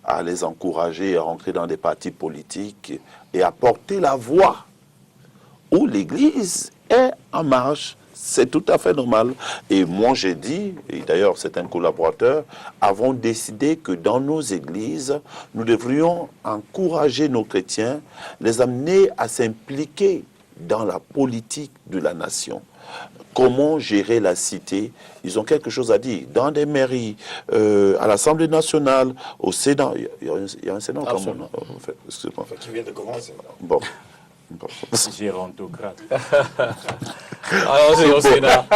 à les encourager à rentrer dans des partis politiques et à porter la voix où l'Église est en marche. C'est tout à fait normal. Et moi, j'ai dit, et d'ailleurs c'est un collaborateur, avons décidé que dans nos églises, nous devrions encourager nos chrétiens, les amener à s'impliquer dans la politique de la nation. Comment gérer la cité? Ils ont quelque chose à dire. Dans des mairies, à l'Assemblée nationale, au Sénat. Il y a un Sénat quand même. En fait, excusez-moi. Qui vient de commencer. Bon. Gérontocrate. Alors, c'est au Sénat.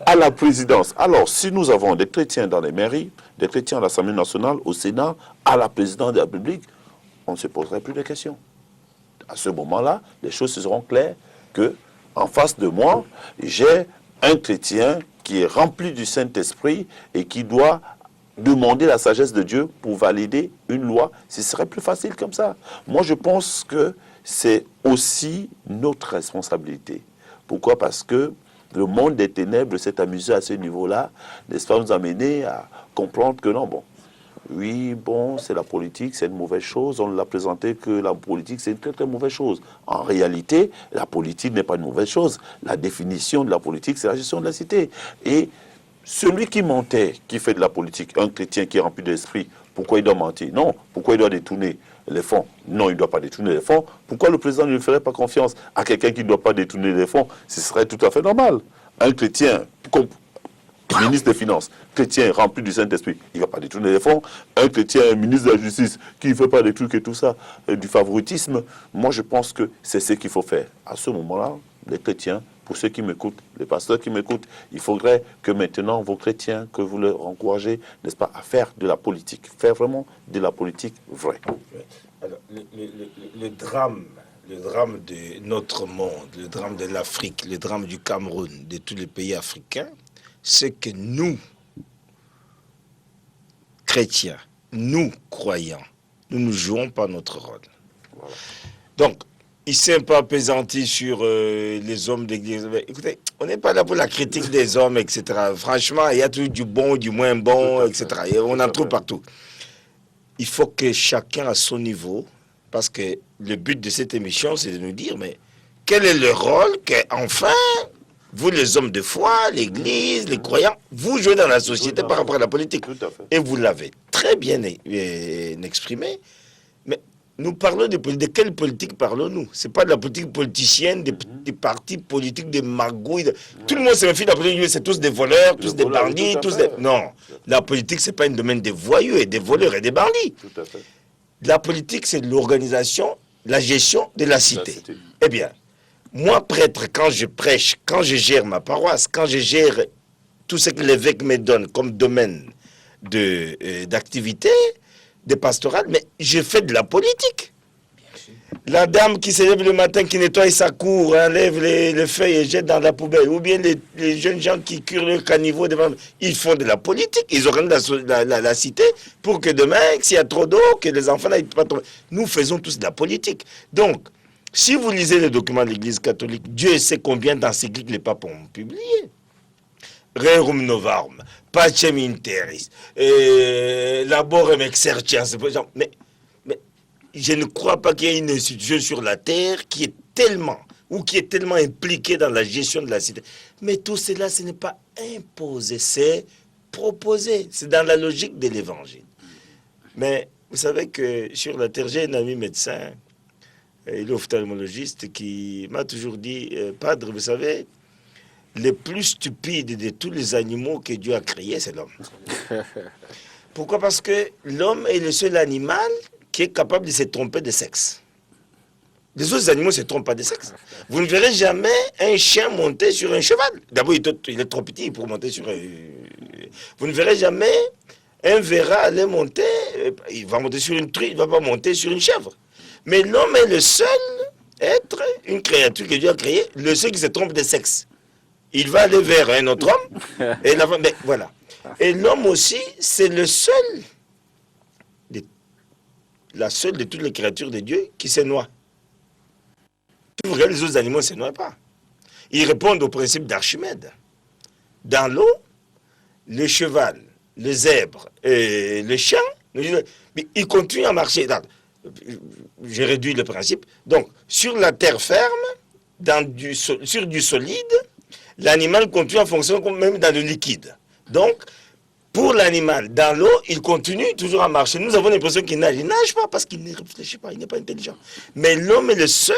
À la présidence. Alors, si nous avons des chrétiens dans les mairies, des chrétiens à l'Assemblée nationale, au Sénat, à la présidence de la République, on ne se poserait plus de questions. À ce moment-là, les choses seront claires que, en face de moi, j'ai un chrétien qui est rempli du Saint-Esprit et qui doit demander la sagesse de Dieu pour valider une loi. Ce serait plus facile comme ça. Moi, je pense que c'est aussi notre responsabilité. Pourquoi? Parce que le monde des ténèbres s'est amusé à ce niveau-là, n'est-ce pas, nous amener à comprendre que non, bon, oui, bon, c'est la politique, c'est une mauvaise chose. On l'a présenté que la politique, c'est une très, très mauvaise chose. En réalité, la politique n'est pas une mauvaise chose. La définition de la politique, c'est la gestion de la cité. Et celui qui mentait, qui fait de la politique, un chrétien qui est rempli d'esprit, pourquoi il doit mentir? Non. Pourquoi il doit détourner les fonds? Non, il ne doit pas détourner les fonds. Pourquoi le président ne ferait pas confiance à quelqu'un qui ne doit pas détourner les fonds? Ce serait tout à fait normal. Un chrétien, ministre des Finances, chrétien rempli du Saint-Esprit, il ne va pas détourner les fonds. Un chrétien, ministre de la Justice, qui ne fait pas des trucs et tout ça, du favoritisme, moi je pense que c'est ce qu'il faut faire. À ce moment-là, les chrétiens, pour ceux qui m'écoutent, les pasteurs qui m'écoutent, il faudrait que maintenant vos chrétiens, que vous leur encouragez, n'est-ce pas, à faire de la politique, faire vraiment de la politique vraie. Alors, le drame de notre monde, le drame de l'Afrique, le drame du Cameroun, de tous les pays africains, c'est que nous, chrétiens, nous, croyants, nous ne jouons pas notre rôle. Voilà. Donc, il ne s'est pas appesanti sur les hommes d'église. Écoutez, on n'est pas là pour la critique des hommes, etc. Franchement, il y a toujours du bon, du moins bon, etc. Et on en trouve partout. Il faut que chacun à son niveau, parce que le but de cette émission, c'est de nous dire, mais quel est le rôle qu'enfin, vous les hommes de foi, l'église, les croyants, vous jouez dans la société par rapport à la politique. Et vous l'avez très bien exprimé. Mais nous parlons de politique. De quelle politique parlons-nous? Ce n'est pas de la politique politicienne, des partis politiques, des magouilles. Tout le monde se méfie de la politique. C'est tous des voleurs, tous des bandits. Non, la politique, ce n'est pas un domaine des voyous et des voleurs et des bandits. Tout à fait. La politique, c'est l'organisation, la gestion de la cité. Eh bien, moi, prêtre, quand je prêche, quand je gère ma paroisse, quand je gère tout ce que l'évêque me donne comme domaine d'activité, de pastorale, mais je fais de la politique. La dame qui se lève le matin, qui nettoie sa cour, enlève les feuilles et jette dans la poubelle, ou bien les jeunes gens qui curent le caniveau, ils font de la politique, ils organisent la cité pour que demain, s'il y a trop d'eau, que les enfants n'aillent pas tomber. Nous faisons tous de la politique. Donc, si vous lisez les documents de l'Église catholique, Dieu sait combien d'encycliques les papes ont publiées. Rerum novarum, pacem in terris, laborem exercias. Mais je ne crois pas qu'il y ait une institution sur la terre qui est tellement impliquée dans la gestion de la cité. Mais tout cela, ce n'est pas imposé, c'est proposé. C'est dans la logique de l'évangile. Mais vous savez que sur la terre, j'ai un ami médecin, il est ophtalmologiste, qui m'a toujours dit, Padre, vous savez, le plus stupide de tous les animaux que Dieu a créés, c'est l'homme. Pourquoi? Parce que l'homme est le seul animal qui est capable de se tromper de sexe. Les autres animaux ne se trompent pas de sexe. Vous ne verrez jamais un chien monter sur un cheval. D'abord, il est trop petit pour monter sur un... Vous ne verrez jamais un verra aller monter, il va monter sur une truie, il ne va pas monter sur une chèvre. Mais l'homme est le seul être, une créature que Dieu a créée, le seul qui se trompe de sexe. Il va aller vers un autre homme, et mais voilà. Et l'homme aussi, c'est le seul, la seule de toutes les créatures de Dieu qui se noie. Si vous regardez les autres animaux, ne se noient pas. Ils répondent au principe d'Archimède. Dans l'eau, le cheval, le zèbre et le chien, mais ils continuent à marcher. J'ai réduit le principe. Donc, sur la terre ferme, sur du solide, l'animal continue à fonctionner même dans le liquide. Donc, pour l'animal, dans l'eau, il continue toujours à marcher. Nous avons l'impression qu'il nage. Il ne nage pas parce qu'il ne réfléchit pas, il n'est pas intelligent. Mais l'homme est le seul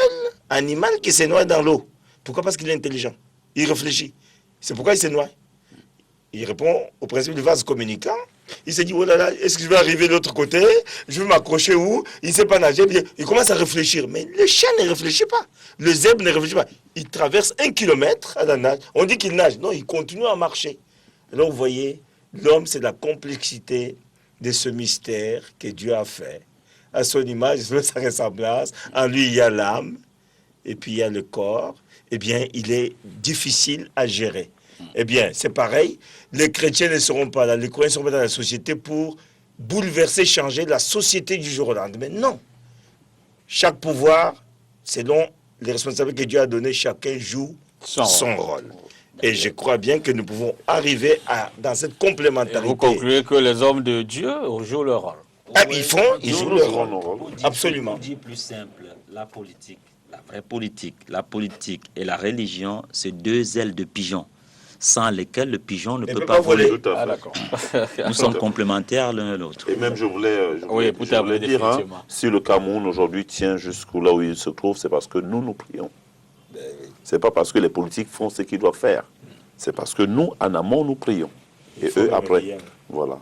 animal qui se noie dans l'eau. Pourquoi? Parce qu'il est intelligent. Il réfléchit. C'est pourquoi il se noie. Il répond au principe du vase communicant. Il se dit, oh là là, est-ce que je vais arriver de l'autre côté? Je vais m'accrocher où? Il ne sait pas nager. Il commence à réfléchir. Mais le chien ne réfléchit pas. Le zèbre ne réfléchit pas. Il traverse 1 kilomètre à la nage. On dit qu'il nage. Non, il continue à marcher. Alors vous voyez, l'homme, c'est la complexité de ce mystère que Dieu a fait. À son image, à sa ressemblance. En lui, il y a l'âme. Et puis il y a le corps. Eh bien, il est difficile à gérer. Eh bien, c'est pareil. Les chrétiens ne seront pas là. Les croyants ne seront pas dans la société pour bouleverser, changer la société du jour au lendemain. Non. Chaque pouvoir, selon les responsabilités que Dieu a données, chacun joue son rôle. Et je crois bien que nous pouvons arriver dans cette complémentarité. Et vous concluez que les hommes de Dieu jouent leur rôle. Ah, ils jouent leur rôle. Absolument. Pour dire plus simple, la politique, la vraie politique, la politique et la religion, c'est 2 ailes de pigeon, sans lesquelles le pigeon ne peut pas voler. Tout à fait. D'accord. Nous sommes complémentaires l'un à l'autre. Et même, je voulais pour je terminer voulais dire, définitivement. si le Cameroun aujourd'hui tient jusqu'où là où il se trouve, c'est parce que nous prions. C'est pas parce que les politiques font ce qu'ils doivent faire. C'est parce que nous, en amont, nous prions. Et eux, après. Voilà.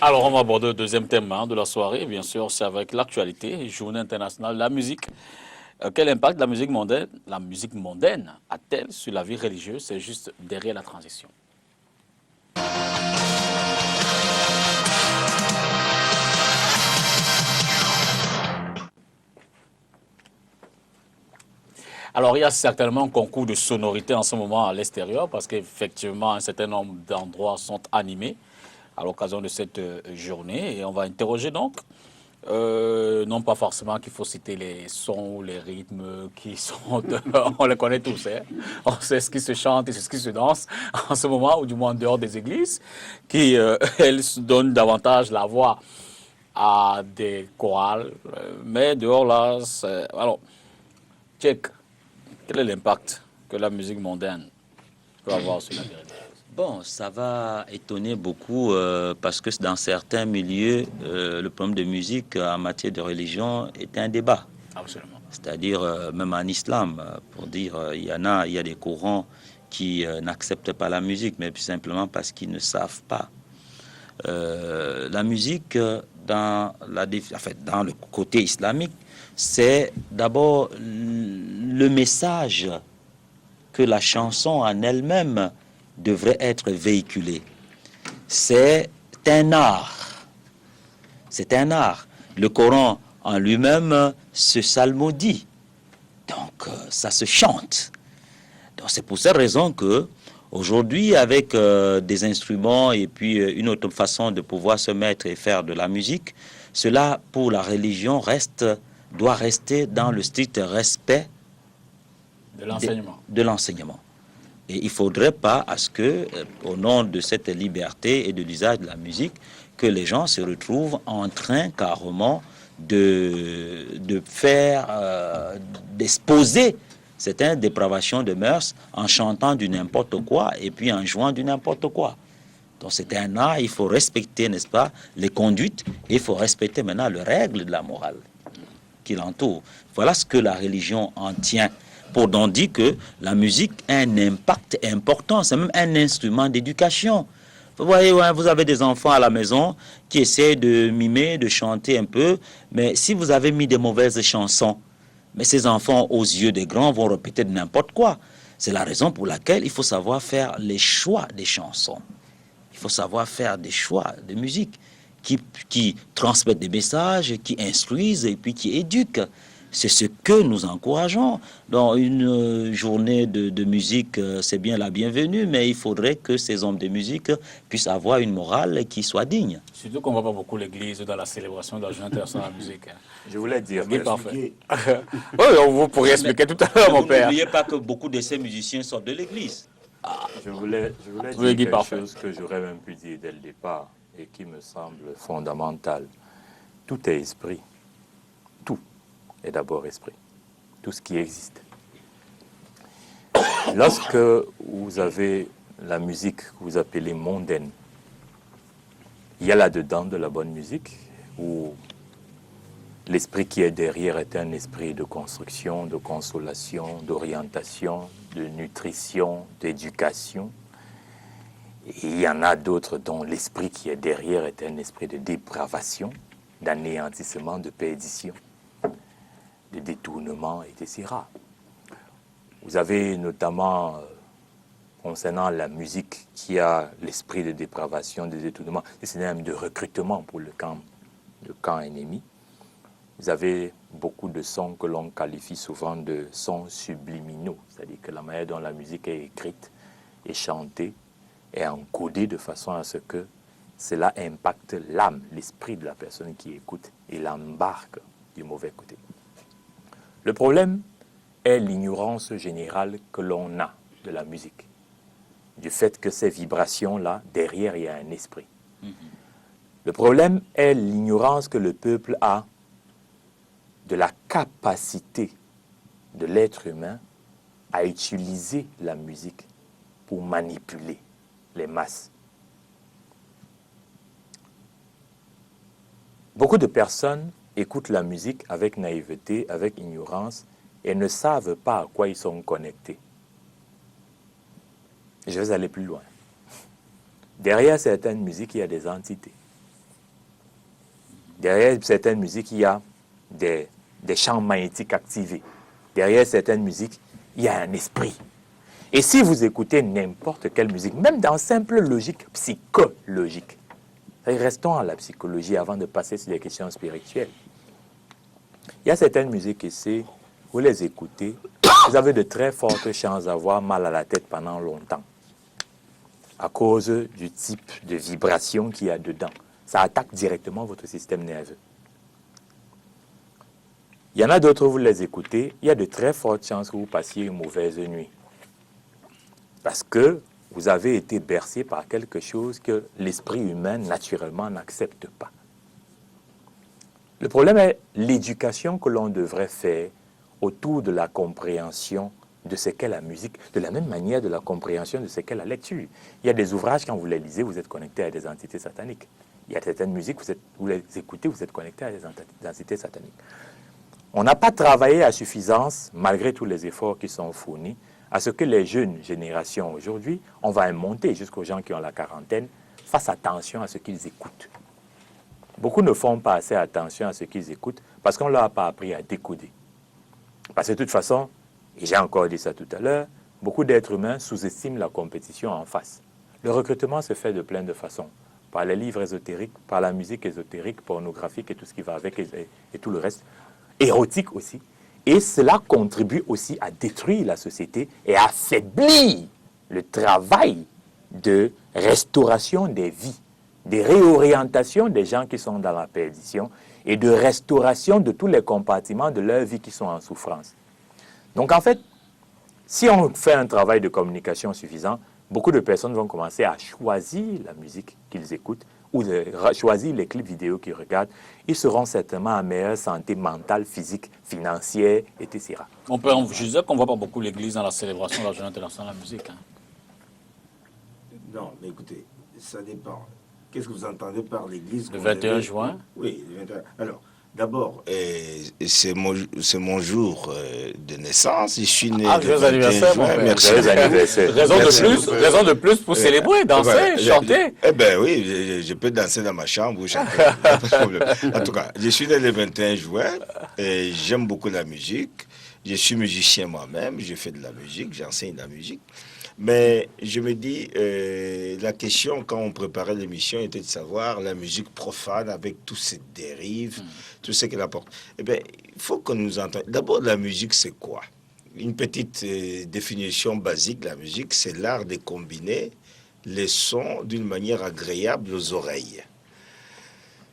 Alors, on va aborder le deuxième thème de la soirée. Bien sûr, c'est avec l'actualité, Journée internationale de la musique. Quel impact la musique mondaine a-t-elle sur la vie religieuse? C'est juste derrière la transition. Alors, il y a certainement un concours de sonorité en ce moment à l'extérieur parce qu'effectivement, un certain nombre d'endroits sont animés à l'occasion de cette journée. Et on va interroger donc, non pas forcément qu'il faut citer les sons ou les rythmes qui sont, on les connaît tous, hein. On sait ce qui se chante et ce qui se danse en ce moment, ou du moins en dehors des églises, qui, elles, donnent davantage la voix à des chorales. Mais dehors là, c'est... Alors, check. Quel est l'impact que la musique mondaine peut avoir sur la vie religieuse? Bon, ça va étonner beaucoup parce que dans certains milieux, le problème de musique en matière de religion est un débat. Absolument. C'est-à-dire, même en islam, pour dire, il y a des courants qui n'acceptent pas la musique, mais tout simplement parce qu'ils ne savent pas. La musique, dans le côté islamique, c'est d'abord le message que la chanson en elle-même devrait être véhiculée. C'est un art. C'est un art. Le Coran en lui-même se psalmodie. Donc, ça se chante. Donc, c'est pour cette raison que aujourd'hui, avec des instruments et puis une autre façon de pouvoir se mettre et faire de la musique, cela, pour la religion, doit rester dans le strict respect de l'enseignement. Et il ne faudrait pas à ce que, au nom de cette liberté et de l'usage de la musique, que les gens se retrouvent en train carrément de faire, d'exposer cette dépravation de mœurs en chantant du n'importe quoi et puis en jouant du n'importe quoi. Donc c'est un art, il faut respecter, n'est-ce pas, les conduites, et il faut respecter maintenant les règles de la morale qui l'entourent. Voilà ce que la religion en tient. pour donc dire que la musique a un impact important, c'est même un instrument d'éducation. Vous voyez, ouais, vous avez des enfants à la maison qui essaient de mimer, de chanter un peu, mais si vous avez mis des mauvaises chansons, mais ces enfants, aux yeux des grands, vont répéter n'importe quoi. C'est la raison pour laquelle il faut savoir faire les choix des chansons. Il faut savoir faire des choix de musique qui transmettent des messages, qui instruisent et puis qui éduquent. C'est ce que nous encourageons. Dans une journée de musique, c'est bien la bienvenue, mais il faudrait que ces hommes de musique puissent avoir une morale qui soit digne. Surtout qu'on ne voit pas beaucoup l'église dans la célébration de la journée internationale de la musique. Je voulais dire Bien que parfait. Oui, vous pourriez expliquer tout à l'heure, mon père. N'oubliez pas que beaucoup de ces musiciens sortent de l'église. je voulais Oui, dire Guy, quelque parfait. chose que j'aurais même pu dire dès le départ et qui me semble fondamental. Tout est esprit. Tout est d'abord esprit. Tout ce qui existe. Lorsque vous avez la musique que vous appelez mondaine, il y a là-dedans de la bonne musique où l'esprit qui est derrière est un esprit de construction, de consolation, d'orientation, de nutrition, d'éducation. Et il y en a d'autres dont l'esprit qui est derrière est un esprit de dépravation, d'anéantissement, de perdition, de détournement, etc. Vous avez notamment, concernant la musique, qui a l'esprit de dépravation, de détournement, et c'est même de recrutement pour le camp ennemi. Vous avez beaucoup de sons que l'on qualifie souvent de sons subliminaux, c'est-à-dire que la manière dont la musique est écrite et chantée est encodée de façon à ce que cela impacte l'âme, l'esprit de la personne qui écoute et l'embarque du mauvais côté. Le problème est l'ignorance générale que l'on a de la musique, du fait que ces vibrations-là, derrière, il y a un esprit. Le problème est l'ignorance que le peuple a de la capacité de l'être humain à utiliser la musique pour manipuler les masses. Beaucoup de personnes écoutent la musique avec naïveté, avec ignorance, et ne savent pas à quoi ils sont connectés. Je vais aller plus loin. Derrière certaines musiques, il y a des entités. Derrière certaines musiques, il y a des champs magnétiques activés. Derrière certaines musiques, il y a un esprit. Et si vous écoutez n'importe quelle musique, même dans simple logique psychologique, restons à la psychologie avant de passer sur les questions spirituelles. Il y a certaines musiques ici, vous les écoutez, vous avez de très fortes chances d'avoir mal à la tête pendant longtemps, à cause du type de vibration qu'il y a dedans. Ça attaque directement votre système nerveux. Il y en a d'autres, vous les écoutez, il y a de très fortes chances que vous passiez une mauvaise nuit. Parce que vous avez été bercé par quelque chose que l'esprit humain, naturellement, n'accepte pas. Le problème est l'éducation que l'on devrait faire autour de la compréhension de ce qu'est la musique, de la même manière de la compréhension de ce qu'est la lecture. Il y a des ouvrages, quand vous les lisez, vous êtes connecté à des entités sataniques. Il y a certaines musiques, vous les écoutez, vous êtes connecté à des entités sataniques. On n'a pas travaillé à suffisance, malgré tous les efforts qui sont fournis, à ce que les jeunes générations aujourd'hui, on va monter jusqu'aux gens qui ont la quarantaine, fassent attention à ce qu'ils écoutent. Beaucoup ne font pas assez attention à ce qu'ils écoutent parce qu'on ne leur a pas appris à décoder. Parce que de toute façon, et j'ai encore dit ça tout à l'heure, beaucoup d'êtres humains sous-estiment la compétition en face. Le recrutement se fait de plein de façons. Par les livres ésotériques, par la musique ésotérique, pornographique et tout ce qui va avec et tout le reste. Érotique aussi. Et cela contribue aussi à détruire la société et à affaiblir le travail de restauration des vies, de réorientation des gens qui sont dans la perdition et de restauration de tous les compartiments de leur vie qui sont en souffrance. Donc en fait, si on fait un travail de communication suffisant, beaucoup de personnes vont commencer à choisir la musique qu'ils écoutent ou de choisir les clips vidéo qu'ils regardent. Ils seront certainement en meilleure santé mentale, physique, financière, etc. Mon père, je disais qu'on ne voit pas beaucoup l'église dans la célébration de la journée internationale de la musique. Non, mais écoutez, ça dépend. Qu'est-ce que vous entendez par l'église? Le 21 juin? Oui, le 21. Alors, D'abord, c'est mon jour de naissance. Je suis né le joyeux 21 anniversaire, mon juin. père. Merci. Joyeux anniversaire. Raison de plus pour célébrer, danser, Voilà. chanter. Eh bien oui, je peux danser dans ma chambre ou chanter. Pas de problème. En tout cas, je suis né le 21 juin et j'aime beaucoup la musique. Je suis musicien moi-même, je fais de la musique, j'enseigne la musique. Mais je me dis, la question quand on préparait l'émission était de savoir la musique profane avec toutes ces dérives, tout ce qu'elle apporte. Eh bien, il faut qu'on nous entende. D'abord, la musique, c'est quoi? Une petite définition basique, la musique, c'est l'art de combiner les sons d'une manière agréable aux oreilles.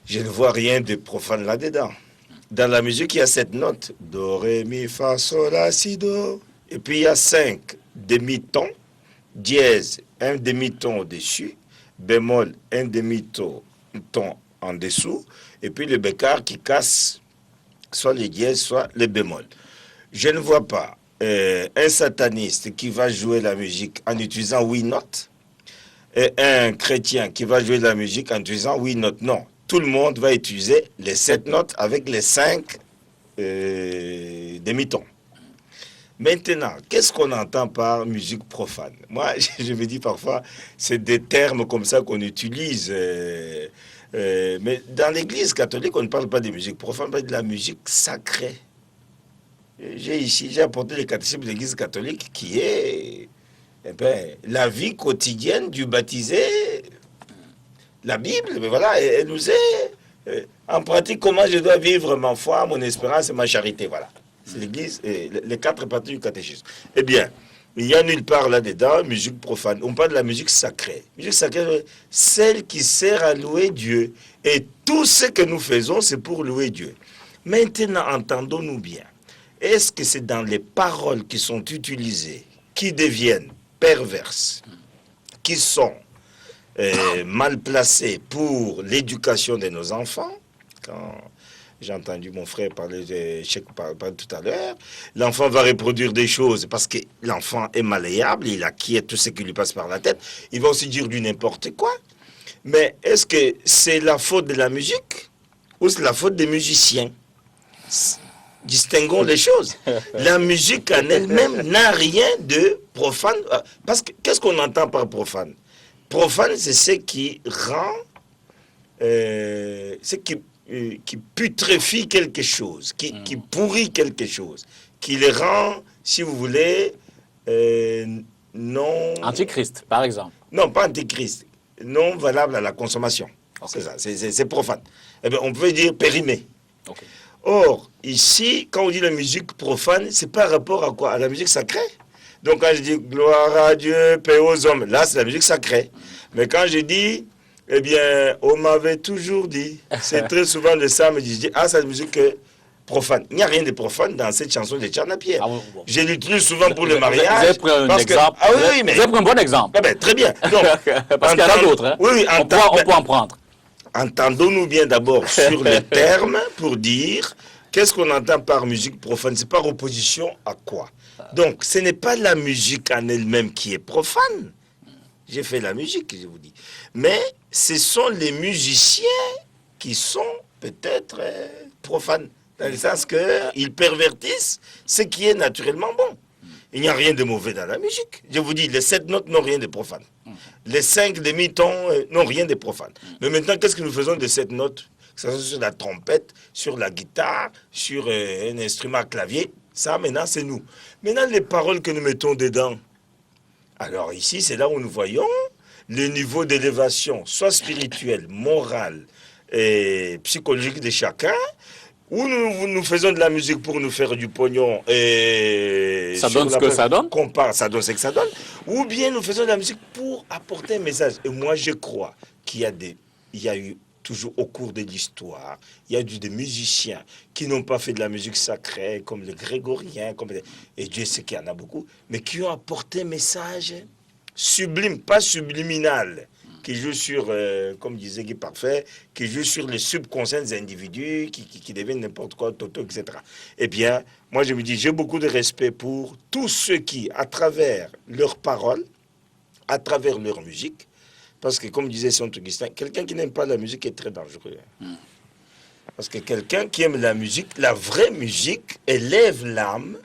Je ne vois rien de profane là-dedans. Dans la musique, il y a 7 notes. Do, ré, mi, fa, sol, la, si, do. Et puis, il y a 5 demi-tons. Dièse, un demi-ton au-dessus. Bémol, un demi-ton en dessous. Et puis, le bécard qui casse soit les dièses, soit les bémols. Je ne vois pas un sataniste qui va jouer la musique en utilisant 8 notes et un chrétien qui va jouer la musique en utilisant 8 notes. Non, tout le monde va utiliser les 7 notes avec les 5 demi-tons. Maintenant, qu'est-ce qu'on entend par musique profane? Moi, je me dis parfois, c'est des termes comme ça qu'on utilise. Mais dans l'Église catholique, on ne parle pas de musique profane, on parle de la musique sacrée. J'ai apporté le catéchisme de l'Église catholique qui est la vie quotidienne du baptisé. La Bible, mais voilà, elle nous est en pratique comment je dois vivre ma foi, mon espérance et ma charité. Voilà. C'est l'Église, les 4 parties du catéchisme. Eh bien, il n'y a nulle part là-dedans musique profane. On parle de la musique sacrée. Musique sacrée, celle qui sert à louer Dieu. Et tout ce que nous faisons, c'est pour louer Dieu. Maintenant, entendons-nous bien. Est-ce que c'est dans les paroles qui sont utilisées, qui deviennent perverses, qui sont mal placées pour l'éducation de nos enfants? Quand j'ai entendu mon frère parler tout à l'heure, l'enfant va reproduire des choses parce que l'enfant est malléable, il acquiert tout ce qui lui passe par la tête, il va aussi dire du n'importe quoi. Mais est-ce que c'est la faute de la musique ou c'est la faute des musiciens? Distinguons les choses. La musique en elle-même n'a rien de profane. Parce que qu'est-ce qu'on entend par profane? Profane, c'est ce qui rend, qui putréfie quelque chose, qui pourrit quelque chose, qui le rend, si vous voulez, non... Antichrist, par exemple. Non, pas antichrist. Non valable à la consommation. Okay. C'est ça, c'est profane. Eh bien, on peut dire périmé. Okay. Or, ici, quand on dit la musique profane, c'est par rapport à quoi? À la musique sacrée. Donc, quand je dis gloire à Dieu, paix aux hommes, là, c'est la musique sacrée. Mais quand je dis, eh bien, on m'avait toujours dit, c'est très souvent le samedi, je dis, ah, c'est la musique profane. Il n'y a rien de profane dans cette chanson de Tchana Pierre. Ah, bon. Je l'utilise souvent pour le mariage. Vous avez pris un exemple. Ah oui, mais... Vous avez pris un bon exemple. Ah ben, très bien. Donc, parce qu'il y en a d'autres. Hein. Oui, on peut en prendre. Entendons-nous bien d'abord sur les termes pour dire qu'est-ce qu'on entend par musique profane. C'est par opposition à quoi? Donc, ce n'est pas la musique en elle-même qui est profane. J'ai fait la musique, je vous dis. Mais ce sont les musiciens qui sont peut-être profanes. Dans le sens qu'ils pervertissent ce qui est naturellement bon. Il n'y a rien de mauvais dans la musique. Je vous dis, les 7 notes n'ont rien de profane. Les 5 demi-tons n'ont rien de profane. Mais maintenant, qu'est-ce que nous faisons de cette note? Que ce soit sur la trompette, sur la guitare, sur un instrument à clavier, ça maintenant c'est nous. Maintenant, les paroles que nous mettons dedans. Alors ici, c'est là où nous voyons le niveau d'élévation, soit spirituel, moral et psychologique de chacun, où nous faisons de la musique pour nous faire du pognon et... Ça donne ce que ça donne. Ça donne ce que ça donne. Ou bien nous faisons de la musique pour apporter un message. Et moi, je crois qu'il y a eu toujours au cours de l'histoire, il y a eu des musiciens qui n'ont pas fait de la musique sacrée, comme les grégoriens, et Dieu sait qu'il y en a beaucoup, mais qui ont apporté un message sublime, pas subliminal, qui joue sur, comme disait Guy Parfait, qui joue sur les subconscients des individus, qui deviennent n'importe quoi, toto, etc. Eh bien, moi je me dis, j'ai beaucoup de respect pour tous ceux qui, à travers leurs paroles, à travers leur musique, parce que comme disait Saint Augustin, quelqu'un qui n'aime pas la musique est très dangereux. Parce que quelqu'un qui aime la musique, la vraie musique, élève l'âme.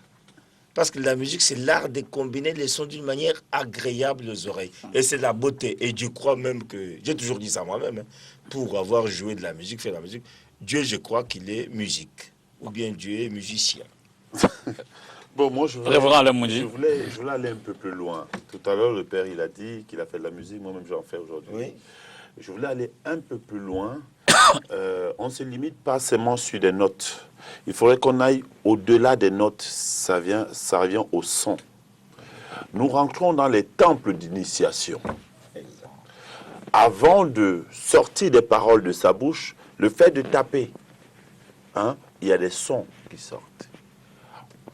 Parce que la musique, c'est l'art de combiner les sons d'une manière agréable aux oreilles. Et c'est la beauté. Et je crois même que, j'ai toujours dit ça moi-même, hein, pour avoir joué de la musique, fait la musique, Dieu, je crois qu'il est musique. Ou bien Dieu est musicien. Bon, moi, je Révérend Alain Moundji. voulais aller un peu plus loin. Tout à l'heure, le père, il a dit qu'il a fait de la musique. Moi-même, j'en fais aujourd'hui. Oui. Je voulais aller un peu plus loin. On ne se limite pas seulement sur des notes. Il faudrait qu'on aille au-delà des notes. Ça revient au son. Nous rentrons dans les temples d'initiation. Avant de sortir des paroles de sa bouche, le fait de taper, hein, il y a des sons qui sortent.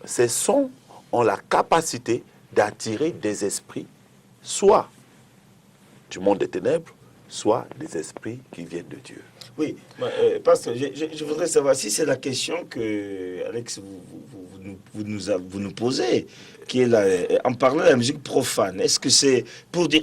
Ces sons ont la capacité d'attirer des esprits, soit du monde des ténèbres, soit des esprits qui viennent de Dieu. Oui, pasteur, je voudrais savoir si c'est la question que, Alex, vous nous posez, qui est en parlant de la musique profane. Est-ce que c'est pour dire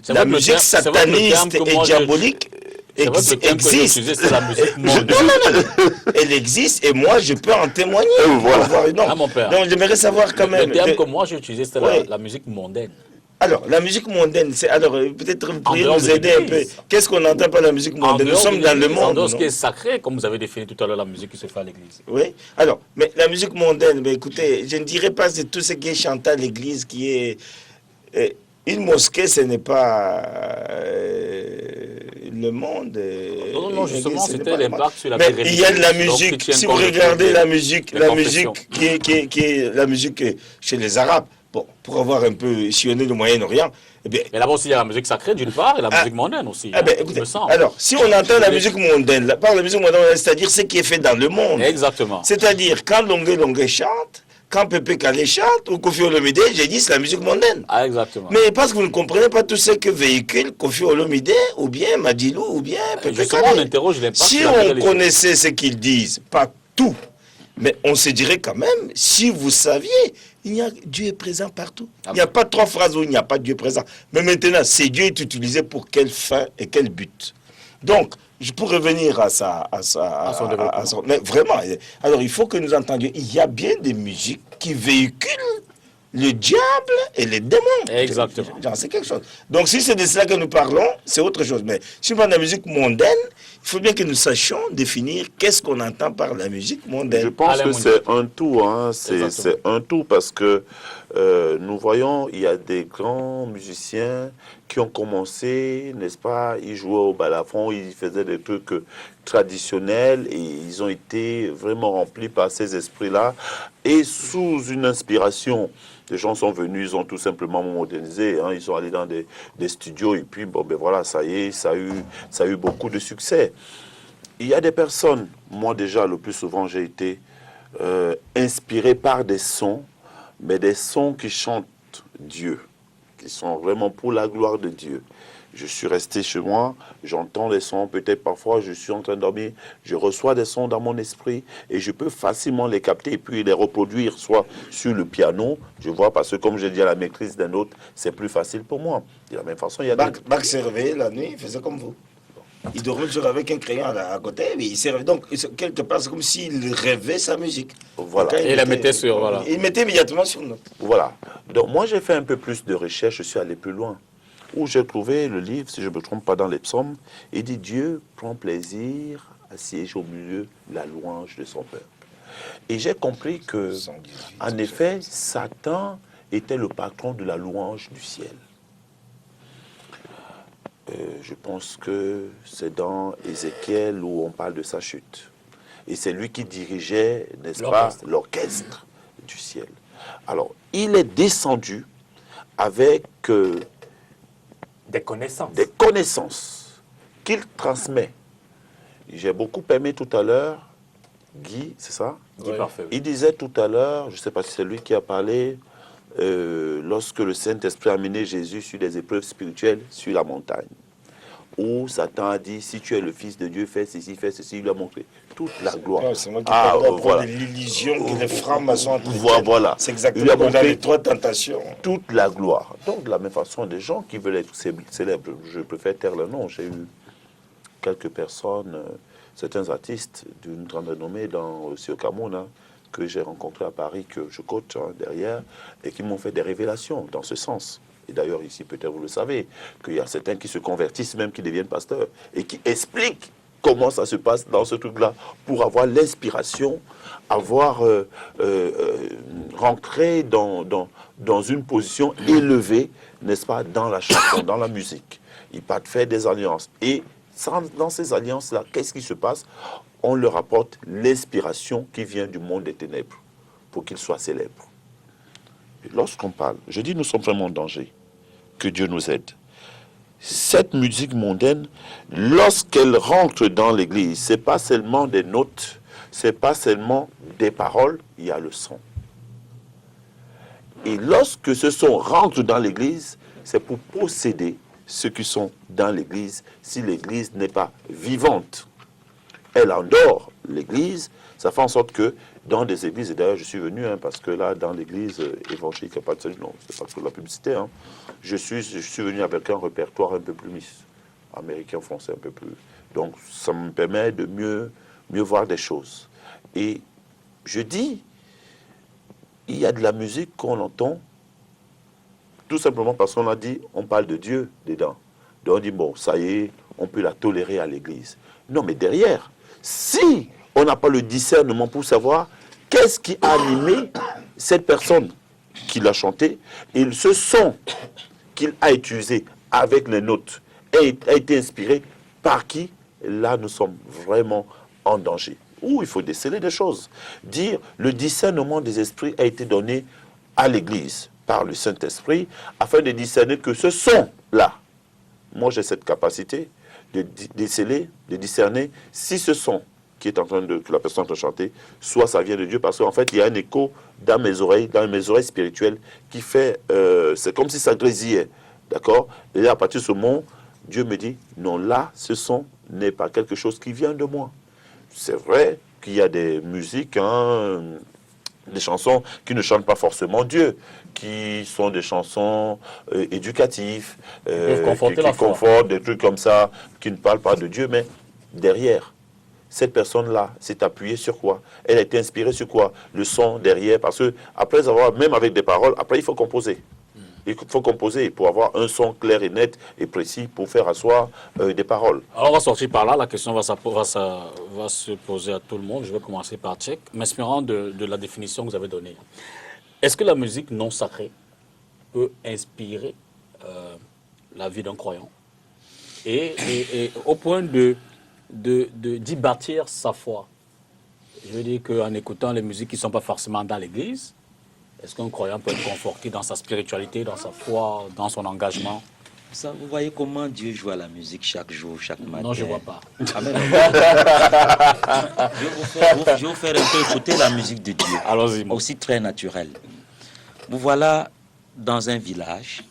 la musique sataniste et diabolique existe? C'est la musique mondaine. Non. Elle existe et moi je peux en témoigner. Voilà. Ah, mon père. Donc j'aimerais savoir quand même. Le terme que moi j'ai utilisé, c'était Ouais. la musique mondaine. Alors, la musique mondaine, peut-être vous pourriez dehors nous de aider un peu. l'église. Qu'est-ce qu'on entend par la musique mondaine? Nous sommes dans le En monde. dehors de ce non? qui est sacré, comme vous avez défini tout à l'heure la musique qui se fait à l'église. Oui. Alors, mais la musique mondaine, écoutez, je ne dirais pas c'est tout ce qui est chanté à l'église qui est... une mosquée, ce n'est pas le monde. Non, justement, ce n'est c'était pas le l'impact monde. sur la Mais vie il y a de la religieuse. Donc, musique. tu tiens Si vous compte de regardez toutes la les musique confessions. qui est la musique chez les Arabes, bon, pour avoir un peu sillonné le Moyen-Orient, eh bien, Mais là-bas aussi, il y a la musique sacrée d'une part et la musique mondaine aussi. ah ben, il écoutez, me semble. alors, si on entend la musique mondaine, par la musique mondaine, c'est-à-dire ce qui est fait dans le monde. Exactement. C'est-à-dire, quand Longué Longué chante, quand Pépé Kalé chante, ou Kofi Olomide, j'ai dit c'est la musique mondaine. Ah, exactement. Mais parce que vous ne comprenez pas tout ce que véhicule Kofi Olomide, ou bien Madilou, ou bien Pépé Justement, Kalé. on interroge l'impact Si sur la vie on religieuse. connaissait ce qu'ils disent, pas tout, mais on se dirait quand même, si vous saviez, Dieu est présent partout. Il n'y a pas trois phrases où il n'y a pas Dieu présent. Mais maintenant, c'est Dieu est utilisé pour quelle fin et quel but. Donc, je pourrais revenir à son développement. mais vraiment, alors il faut que nous entendions, il y a bien des musiques qui véhiculent le diable et les démons. Exactement. C'est quelque chose. Donc si c'est de cela que nous parlons, c'est autre chose. Mais si on parle de la musique mondaine, il faut bien que nous sachions définir qu'est-ce qu'on entend par la musique mondaine. Je pense Alain que Moundji. c'est un tout, hein. C'est Exactement. un tout parce que nous voyons, il y a des grands musiciens qui ont commencé, n'est-ce pas, ils jouaient au balafon, ils faisaient des trucs traditionnels et ils ont été vraiment remplis par ces esprits-là et sous une inspiration. Les gens sont venus, ils ont tout simplement modernisé, hein. Ils sont allés dans des studios et puis, bon, ben voilà, ça y est, ça a eu beaucoup de succès. Il y a des personnes, moi déjà, le plus souvent, j'ai été inspiré par des sons, mais des sons qui chantent Dieu, qui sont vraiment pour la gloire de Dieu. Je suis resté chez moi, j'entends les sons, peut-être parfois je suis en train de dormir, je reçois des sons dans mon esprit et je peux facilement les capter et puis les reproduire soit sur le piano, je vois, parce que comme j'ai dit à la maîtrise d'un autre, c'est plus facile pour moi. De la même façon, il y a Bach s'est réveillé la nuit, il faisait comme vous. Il dormait toujours avec un crayon à côté, mais il s'est réveillé. Donc, quelque part, c'est comme s'il rêvait sa musique. Voilà. Quand Et il la mettait sur, voilà. Il mettait immédiatement sur note. Voilà. Donc moi j'ai fait un peu plus de recherche, je suis allé plus loin. Où j'ai trouvé le livre, si je ne me trompe pas, dans les psaumes, il dit Dieu prend plaisir à siéger au milieu de la louange de son peuple. Et j'ai compris que, 118, en effet, Satan était le patron de la louange du ciel. Je pense que c'est dans Ézéchiel où on parle de sa chute. Et c'est lui qui dirigeait, n'est-ce pas, l'orchestre du ciel. Alors, il est descendu avec Des connaissances. des connaissances qu'il transmet. J'ai beaucoup aimé tout à l'heure, Guy, c'est ça? Dit Ouais. parfait. Oui. Il disait tout à l'heure, je ne sais pas si c'est lui qui a parlé, lorsque le Saint-Esprit a mené Jésus sur des épreuves spirituelles sur la montagne, où Satan a dit, si tu es le Fils de Dieu, fais ceci, il lui a montré toute la gloire. C'est moi qui parle voilà. de l'illusion que les francs-maçons entretiennent. Voilà. C'est Il exactement a comme dans montré les trois tentations. toute la gloire. Donc, de la même façon, des gens qui veulent être célèbres, je préfère taire le nom. J'ai eu quelques personnes certains artistes d'une grande renommée aussi au Cameroun, hein, que j'ai rencontrés à Paris, que je coach derrière, et qui m'ont fait des révélations dans ce sens. Et d'ailleurs, ici, peut-être vous le savez, qu'il y a certains qui se convertissent, même qui deviennent pasteurs, et qui expliquent comment ça se passe dans ce truc-là, pour avoir l'inspiration, avoir rentré dans une position élevée, n'est-ce pas, dans la chanson, dans la musique. Ils partent faire des alliances. Et dans ces alliances-là, qu'est-ce qui se passe? On leur apporte l'inspiration qui vient du monde des ténèbres, pour qu'ils soient célèbres. Et lorsqu'on parle, je dis nous sommes vraiment en danger, que Dieu nous aide. Cette musique mondaine, lorsqu'elle rentre dans l'église, c'est pas seulement des notes, c'est pas seulement des paroles, il y a le son. Et lorsque ce son rentre dans l'église, c'est pour posséder ceux qui sont dans l'église, si l'église n'est pas vivante. Elle endort l'église, ça fait en sorte que dans des églises, et d'ailleurs je suis venu, parce que là, dans l'église évangélique, pas de salut, non, c'est pas que la publicité, je suis venu avec un répertoire un peu plus américain, français, un peu plus. Donc ça me permet de mieux voir des choses. Et je dis, il y a de la musique qu'on entend, tout simplement parce qu'on a dit, on parle de Dieu dedans. Donc on dit, bon, ça y est, on peut la tolérer à l'église. Non, mais derrière, si on n'a pas le discernement pour savoir qu'est-ce qui a animé cette personne qui l'a chanté, et ce son qu'il a utilisé avec les notes a été inspiré par qui? Là, nous sommes vraiment en danger. Ou il faut déceler des choses. Dire le discernement des esprits a été donné à l'Église par le Saint-Esprit afin de discerner que ce son-là, moi j'ai cette capacité de déceler, de discerner si ce son qui est en train que la personne est en train de chanter, soit ça vient de Dieu, parce qu'en fait il y a un écho dans mes oreilles spirituelles qui fait, c'est comme si ça grésillait, d'accord? Et là, à partir de ce moment, Dieu me dit, non, là, ce son n'est pas quelque chose qui vient de moi. C'est vrai qu'il y a des musiques, des chansons qui ne chantent pas forcément Dieu, qui sont des chansons éducatives, qui confortent des trucs comme ça, qui ne parlent pas de Dieu, mais derrière, cette personne-là s'est appuyée sur quoi? Elle a été inspirée sur quoi? Le son derrière, parce que après avoir, même avec des paroles, après il faut composer. Il faut composer pour avoir un son clair et net et précis pour faire asseoir des paroles. Alors on va sortir par là, la question va se poser à tout le monde. Je vais commencer par Tchèque, m'inspirant de la définition que vous avez donnée. Est-ce que la musique non sacrée peut inspirer la vie d'un croyant et au point d'y bâtir sa foi? Je veux dire qu'en écoutant les musiques qui ne sont pas forcément dans l'église, est-ce qu'un croyant peut être conforté dans sa spiritualité, dans sa foi, dans son engagement? Ça, vous voyez comment Dieu joue à la musique chaque jour, chaque matin? Non, je ne vois pas. Amen. Je vais vous faire un peu écouter la musique de Dieu. Allons-y. Aussi très naturelle. Vous voilà dans un village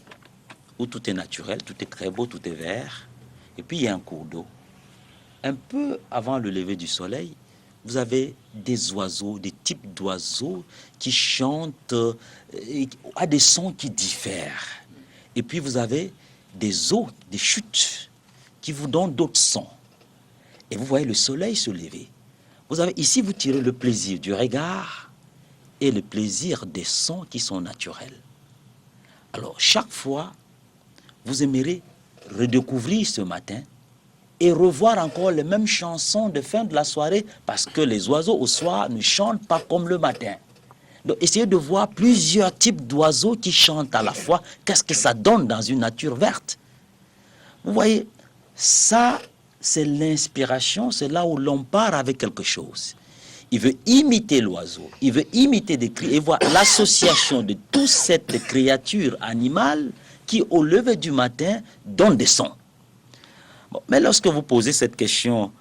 où tout est naturel, tout est très beau, tout est vert. Et puis il y a un cours d'eau. Un peu avant le lever du soleil, vous avez des oiseaux, des types d'oiseaux qui chantent à des sons qui diffèrent. Et puis vous avez des eaux, des chutes qui vous donnent d'autres sons. Et vous voyez le soleil se lever. Vous avez ici, vous tirez le plaisir du regard et le plaisir des sons qui sont naturels. Alors chaque fois, vous aimerez redécouvrir ce matin et revoir encore les mêmes chansons de fin de la soirée, parce que les oiseaux au soir ne chantent pas comme le matin. Donc essayez de voir plusieurs types d'oiseaux qui chantent à la fois. Qu'est-ce que ça donne dans une nature verte? Vous voyez, ça, c'est l'inspiration, c'est là où l'on part avec quelque chose. Il veut imiter l'oiseau, il veut imiter des cris, et voir l'association de toute cette créature animale qui, au lever du matin, donne des sons. Bon, mais lorsque vous posez cette question,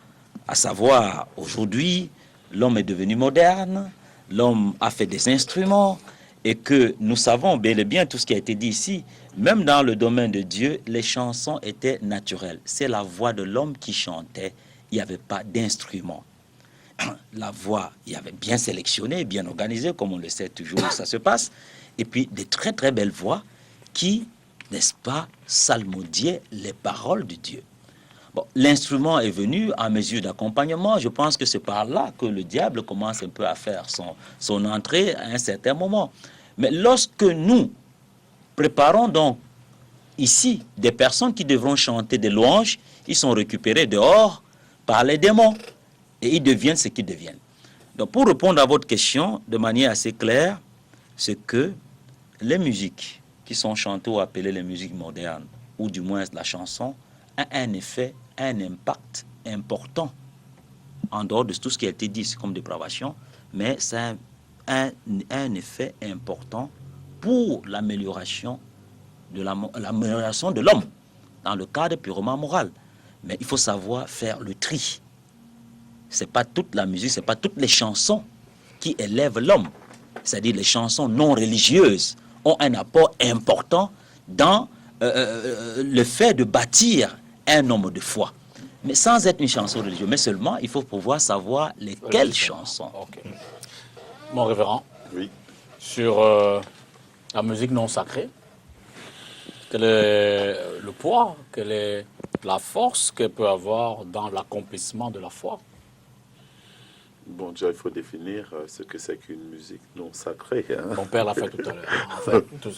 à savoir, aujourd'hui, l'homme est devenu moderne, l'homme a fait des instruments, et que nous savons bel et bien tout ce qui a été dit ici, même dans le domaine de Dieu, les chansons étaient naturelles. C'est la voix de l'homme qui chantait, il n'y avait pas d'instrument. La voix, il y avait bien sélectionné, bien organisé, comme on le sait toujours, ça se passe, et puis des très très belles voix qui, n'est-ce pas, psalmodiaient les paroles de Dieu. Bon, l'instrument est venu en mesure d'accompagnement. Je pense que c'est par là que le diable commence un peu à faire son entrée à un certain moment. Mais lorsque nous préparons donc ici des personnes qui devront chanter des louanges, ils sont récupérés dehors par les démons et ils deviennent ce qu'ils deviennent. Donc pour répondre à votre question de manière assez claire, c'est que les musiques qui sont chantées ou appelées les musiques modernes, ou du moins la chanson, a un effet, un impact important en dehors de tout ce qui a été dit, c'est comme dépravation, mais ça a un effet important pour l'amélioration de l'homme dans le cadre purement moral. Mais il faut savoir faire le tri. C'est pas toute la musique, c'est pas toutes les chansons qui élèvent l'homme. C'est-à-dire les chansons non religieuses ont un apport important dans le fait de bâtir un homme de foi. Mais sans être une chanson religieuse, mais seulement il faut pouvoir savoir lesquelles chansons. Okay. Mon révérend, Oui. sur la musique non sacrée, quel est le poids, quelle est la force qu'elle peut avoir dans l'accomplissement de la foi? Bon, déjà, il faut définir ce que c'est qu'une musique non sacrée. Hein. Mon père l'a fait tout à l'heure. En fait, tout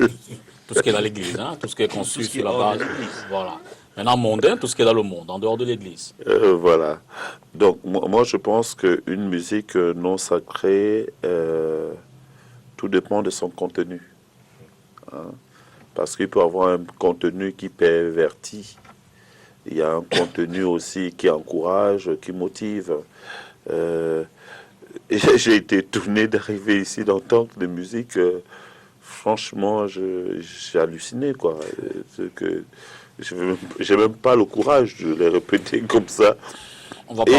ce qui est dans l'église, hein, tout ce qui est conçu sur la base. Voilà. Maintenant, mondain, tout ce qui est dans le monde, en dehors de l'église. Voilà. Donc, moi, je pense qu'une musique non sacrée, tout dépend de son contenu. Hein. Parce qu'il peut avoir un contenu qui pervertit. Il y a un contenu aussi qui encourage, qui motive. J'ai été étonné d'arriver ici d'entendre des musiques. Franchement, j'ai halluciné, quoi. J'ai même pas le courage de les répéter comme ça. On va pas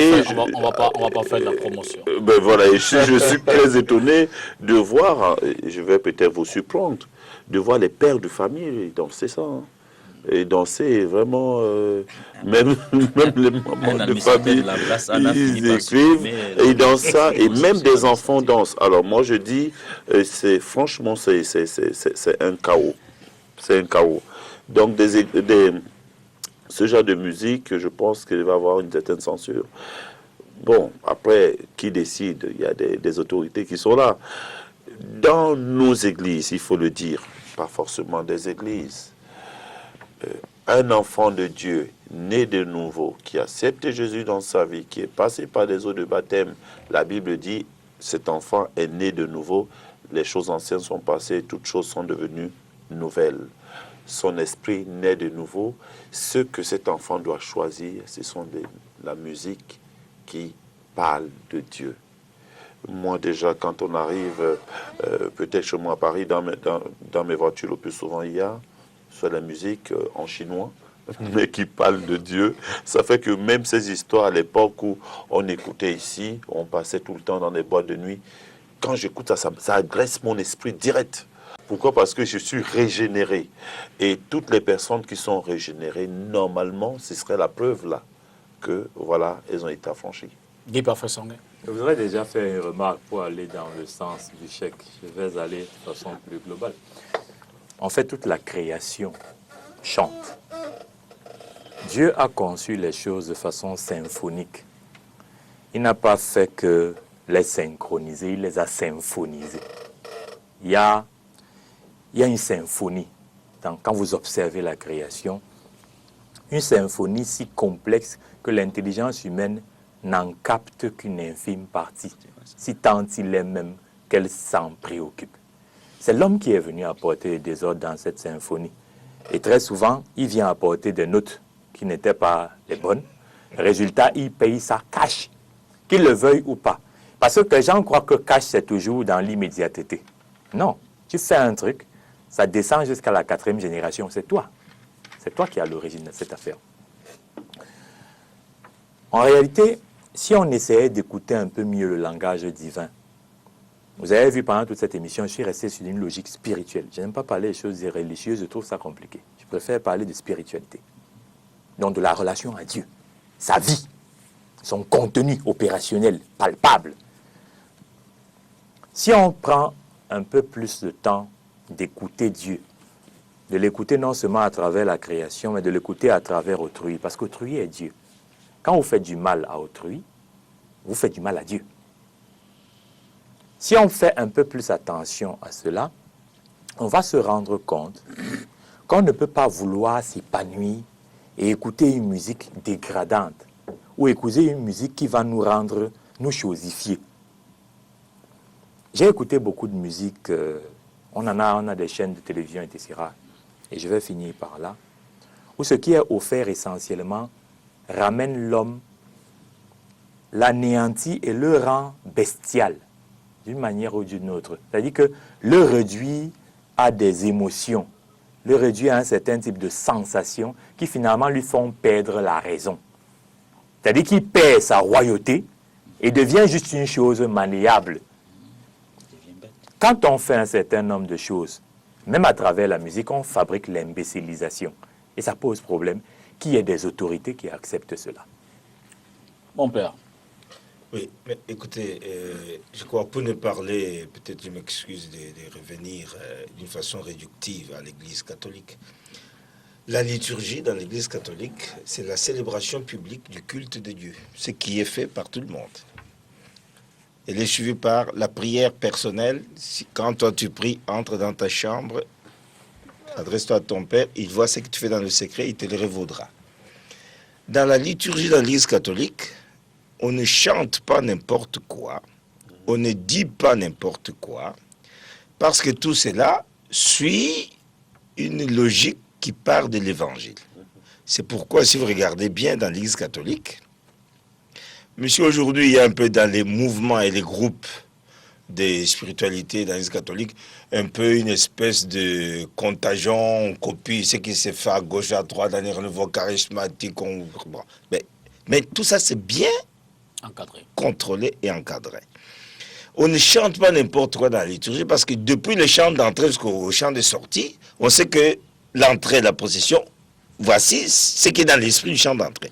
faire de la promotion. Ben voilà, et je suis très étonné de voir, je vais peut-être vous surprendre, de voir les pères de famille danser ça. Hein. Et danser vraiment, même les mamans de famille, ils écrivent, et ils dansent ça, et même des enfants dansent. Alors moi je dis, franchement, c'est un chaos. C'est un chaos. Donc ce genre de musique, je pense qu'il va avoir une certaine censure. Bon, après, qui décide? Il y a des autorités qui sont là. Dans nos églises, il faut le dire, pas forcément des églises, un enfant de Dieu, né de nouveau, qui accepte Jésus dans sa vie, qui est passé par des eaux de baptême, la Bible dit, cet enfant est né de nouveau, les choses anciennes sont passées, toutes choses sont devenues nouvelles. Son esprit naît de nouveau. Ce que cet enfant doit choisir, ce sont la musique qui parle de Dieu. Moi déjà, quand on arrive, peut-être chez moi à Paris, dans mes voitures, le plus souvent il y a soit la musique en chinois, mais qui parle de Dieu. Ça fait que même ces histoires à l'époque où on écoutait ici, on passait tout le temps dans les boîtes de nuit, quand j'écoute ça, ça agresse mon esprit direct. Pourquoi? Parce que je suis régénéré. Et toutes les personnes qui sont régénérées, normalement, ce serait la preuve là, que voilà, elles ont été affranchies. Guy Parfait Sanguin. Je voudrais déjà faire une remarque pour aller dans le sens du chèque. Je vais aller de façon plus globale. En fait, toute la création chante. Dieu a conçu les choses de façon symphonique. Il n'a pas fait que les synchroniser, il les a symphonisés. Il y a une symphonie quand vous observez la création. Une symphonie si complexe que l'intelligence humaine n'en capte qu'une infime partie, si tant il est même qu'elle s'en préoccupe. C'est l'homme qui est venu apporter des désordres dans cette symphonie. Et très souvent, il vient apporter des notes qui n'étaient pas les bonnes. Résultat, il paye ça cash, qu'il le veuille ou pas. Parce que les gens croient que cash, c'est toujours dans l'immédiateté. Non, tu fais un truc, ça descend jusqu'à la 4e génération. C'est toi. C'est toi qui as l'origine de cette affaire. En réalité, si on essayait d'écouter un peu mieux le langage divin, vous avez vu pendant toute cette émission, je suis resté sur une logique spirituelle. Je n'aime pas parler des choses religieuses, je trouve ça compliqué. Je préfère parler de spiritualité. Donc de la relation à Dieu, sa vie, son contenu opérationnel, palpable. Si on prend un peu plus de temps d'écouter Dieu, de l'écouter non seulement à travers la création, mais de l'écouter à travers autrui, parce qu'autrui est Dieu. quand vous faites du mal à autrui, vous faites du mal à Dieu. Si on fait un peu plus attention à cela, on va se rendre compte qu'on ne peut pas vouloir s'épanouir et écouter une musique dégradante ou écouter une musique qui va nous rendre, nous chosifier. J'ai écouté beaucoup de musique, on a des chaînes de télévision, etc. Et je vais finir par là, où ce qui est offert essentiellement ramène l'homme, l'anéantit et le rend bestial, d'une manière ou d'une autre. C'est-à-dire que le réduit à des émotions, le réduit à un certain type de sensations qui finalement lui font perdre la raison. C'est-à-dire qu'il perd sa royauté et devient juste une chose maniable. Quand on fait un certain nombre de choses, même à travers la musique, on fabrique l'imbécilisation. Et ça pose problème qu'il y ait des autorités qui acceptent cela. Mon père. Oui, mais écoutez, je crois pour ne parler, peut-être je m'excuse de revenir d'une façon réductive à l'Église catholique. La liturgie dans l'Église catholique, c'est la célébration publique du culte de Dieu, ce qui est fait par tout le monde. Elle est suivie par la prière personnelle. Quand toi tu pries, entre dans ta chambre, adresse-toi à ton Père, il voit ce que tu fais dans le secret, il te le revaudra. Dans la liturgie de l'Église catholique, on ne chante pas n'importe quoi, on ne dit pas n'importe quoi, parce que tout cela suit une logique qui part de l'Évangile. C'est pourquoi, si vous regardez bien dans l'Église catholique, monsieur, aujourd'hui, il y a un peu dans les mouvements et les groupes de spiritualité dans l'Église catholique, un peu une espèce de contagion, on copie ce qui se fait à gauche, à droite, dans les renouveaux charismatiques. Mais tout ça, c'est bien Encadré. Contrôlé et encadré. On ne chante pas n'importe quoi dans la liturgie parce que depuis le chant d'entrée jusqu'au chant de sortie, on sait que l'entrée, la procession, voici ce qui est dans l'esprit du chant d'entrée.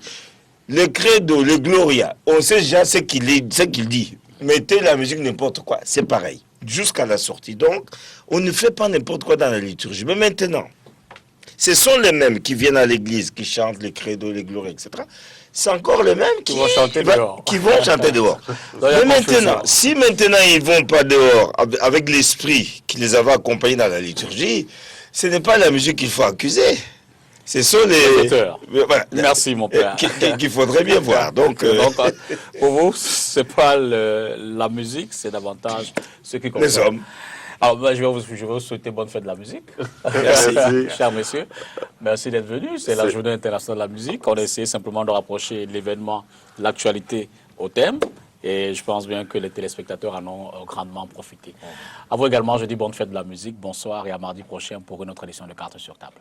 Le credo, le gloria, on sait déjà ce qu'il dit. Mettez la musique n'importe quoi, c'est pareil, jusqu'à la sortie. Donc, on ne fait pas n'importe quoi dans la liturgie. Mais maintenant, ce sont les mêmes qui viennent à l'église, qui chantent les credos, les glories, etc. C'est encore les mêmes qui vont chanter dehors. Qui vont chanter dehors. Mais maintenant, si maintenant ils ne vont pas dehors avec l'esprit qui les avait accompagnés dans la liturgie, ce n'est pas la musique qu'il faut accuser. Ce sont les... Voilà, merci mon père. Qu'il faudrait bien voir. Donc, pour vous, ce n'est pas la musique, c'est davantage ce qui concerne les hommes. Alors, ben, je vais vous souhaiter bonne fête de la musique. Merci. Chers messieurs, merci d'être venus. C'est la journée internationale de la musique. On a essayé simplement de rapprocher l'événement, l'actualité au thème. Et je pense bien que les téléspectateurs en ont grandement profité. À vous également, je dis bonne fête de la musique. Bonsoir et à mardi prochain pour une autre édition de Cartes sur table.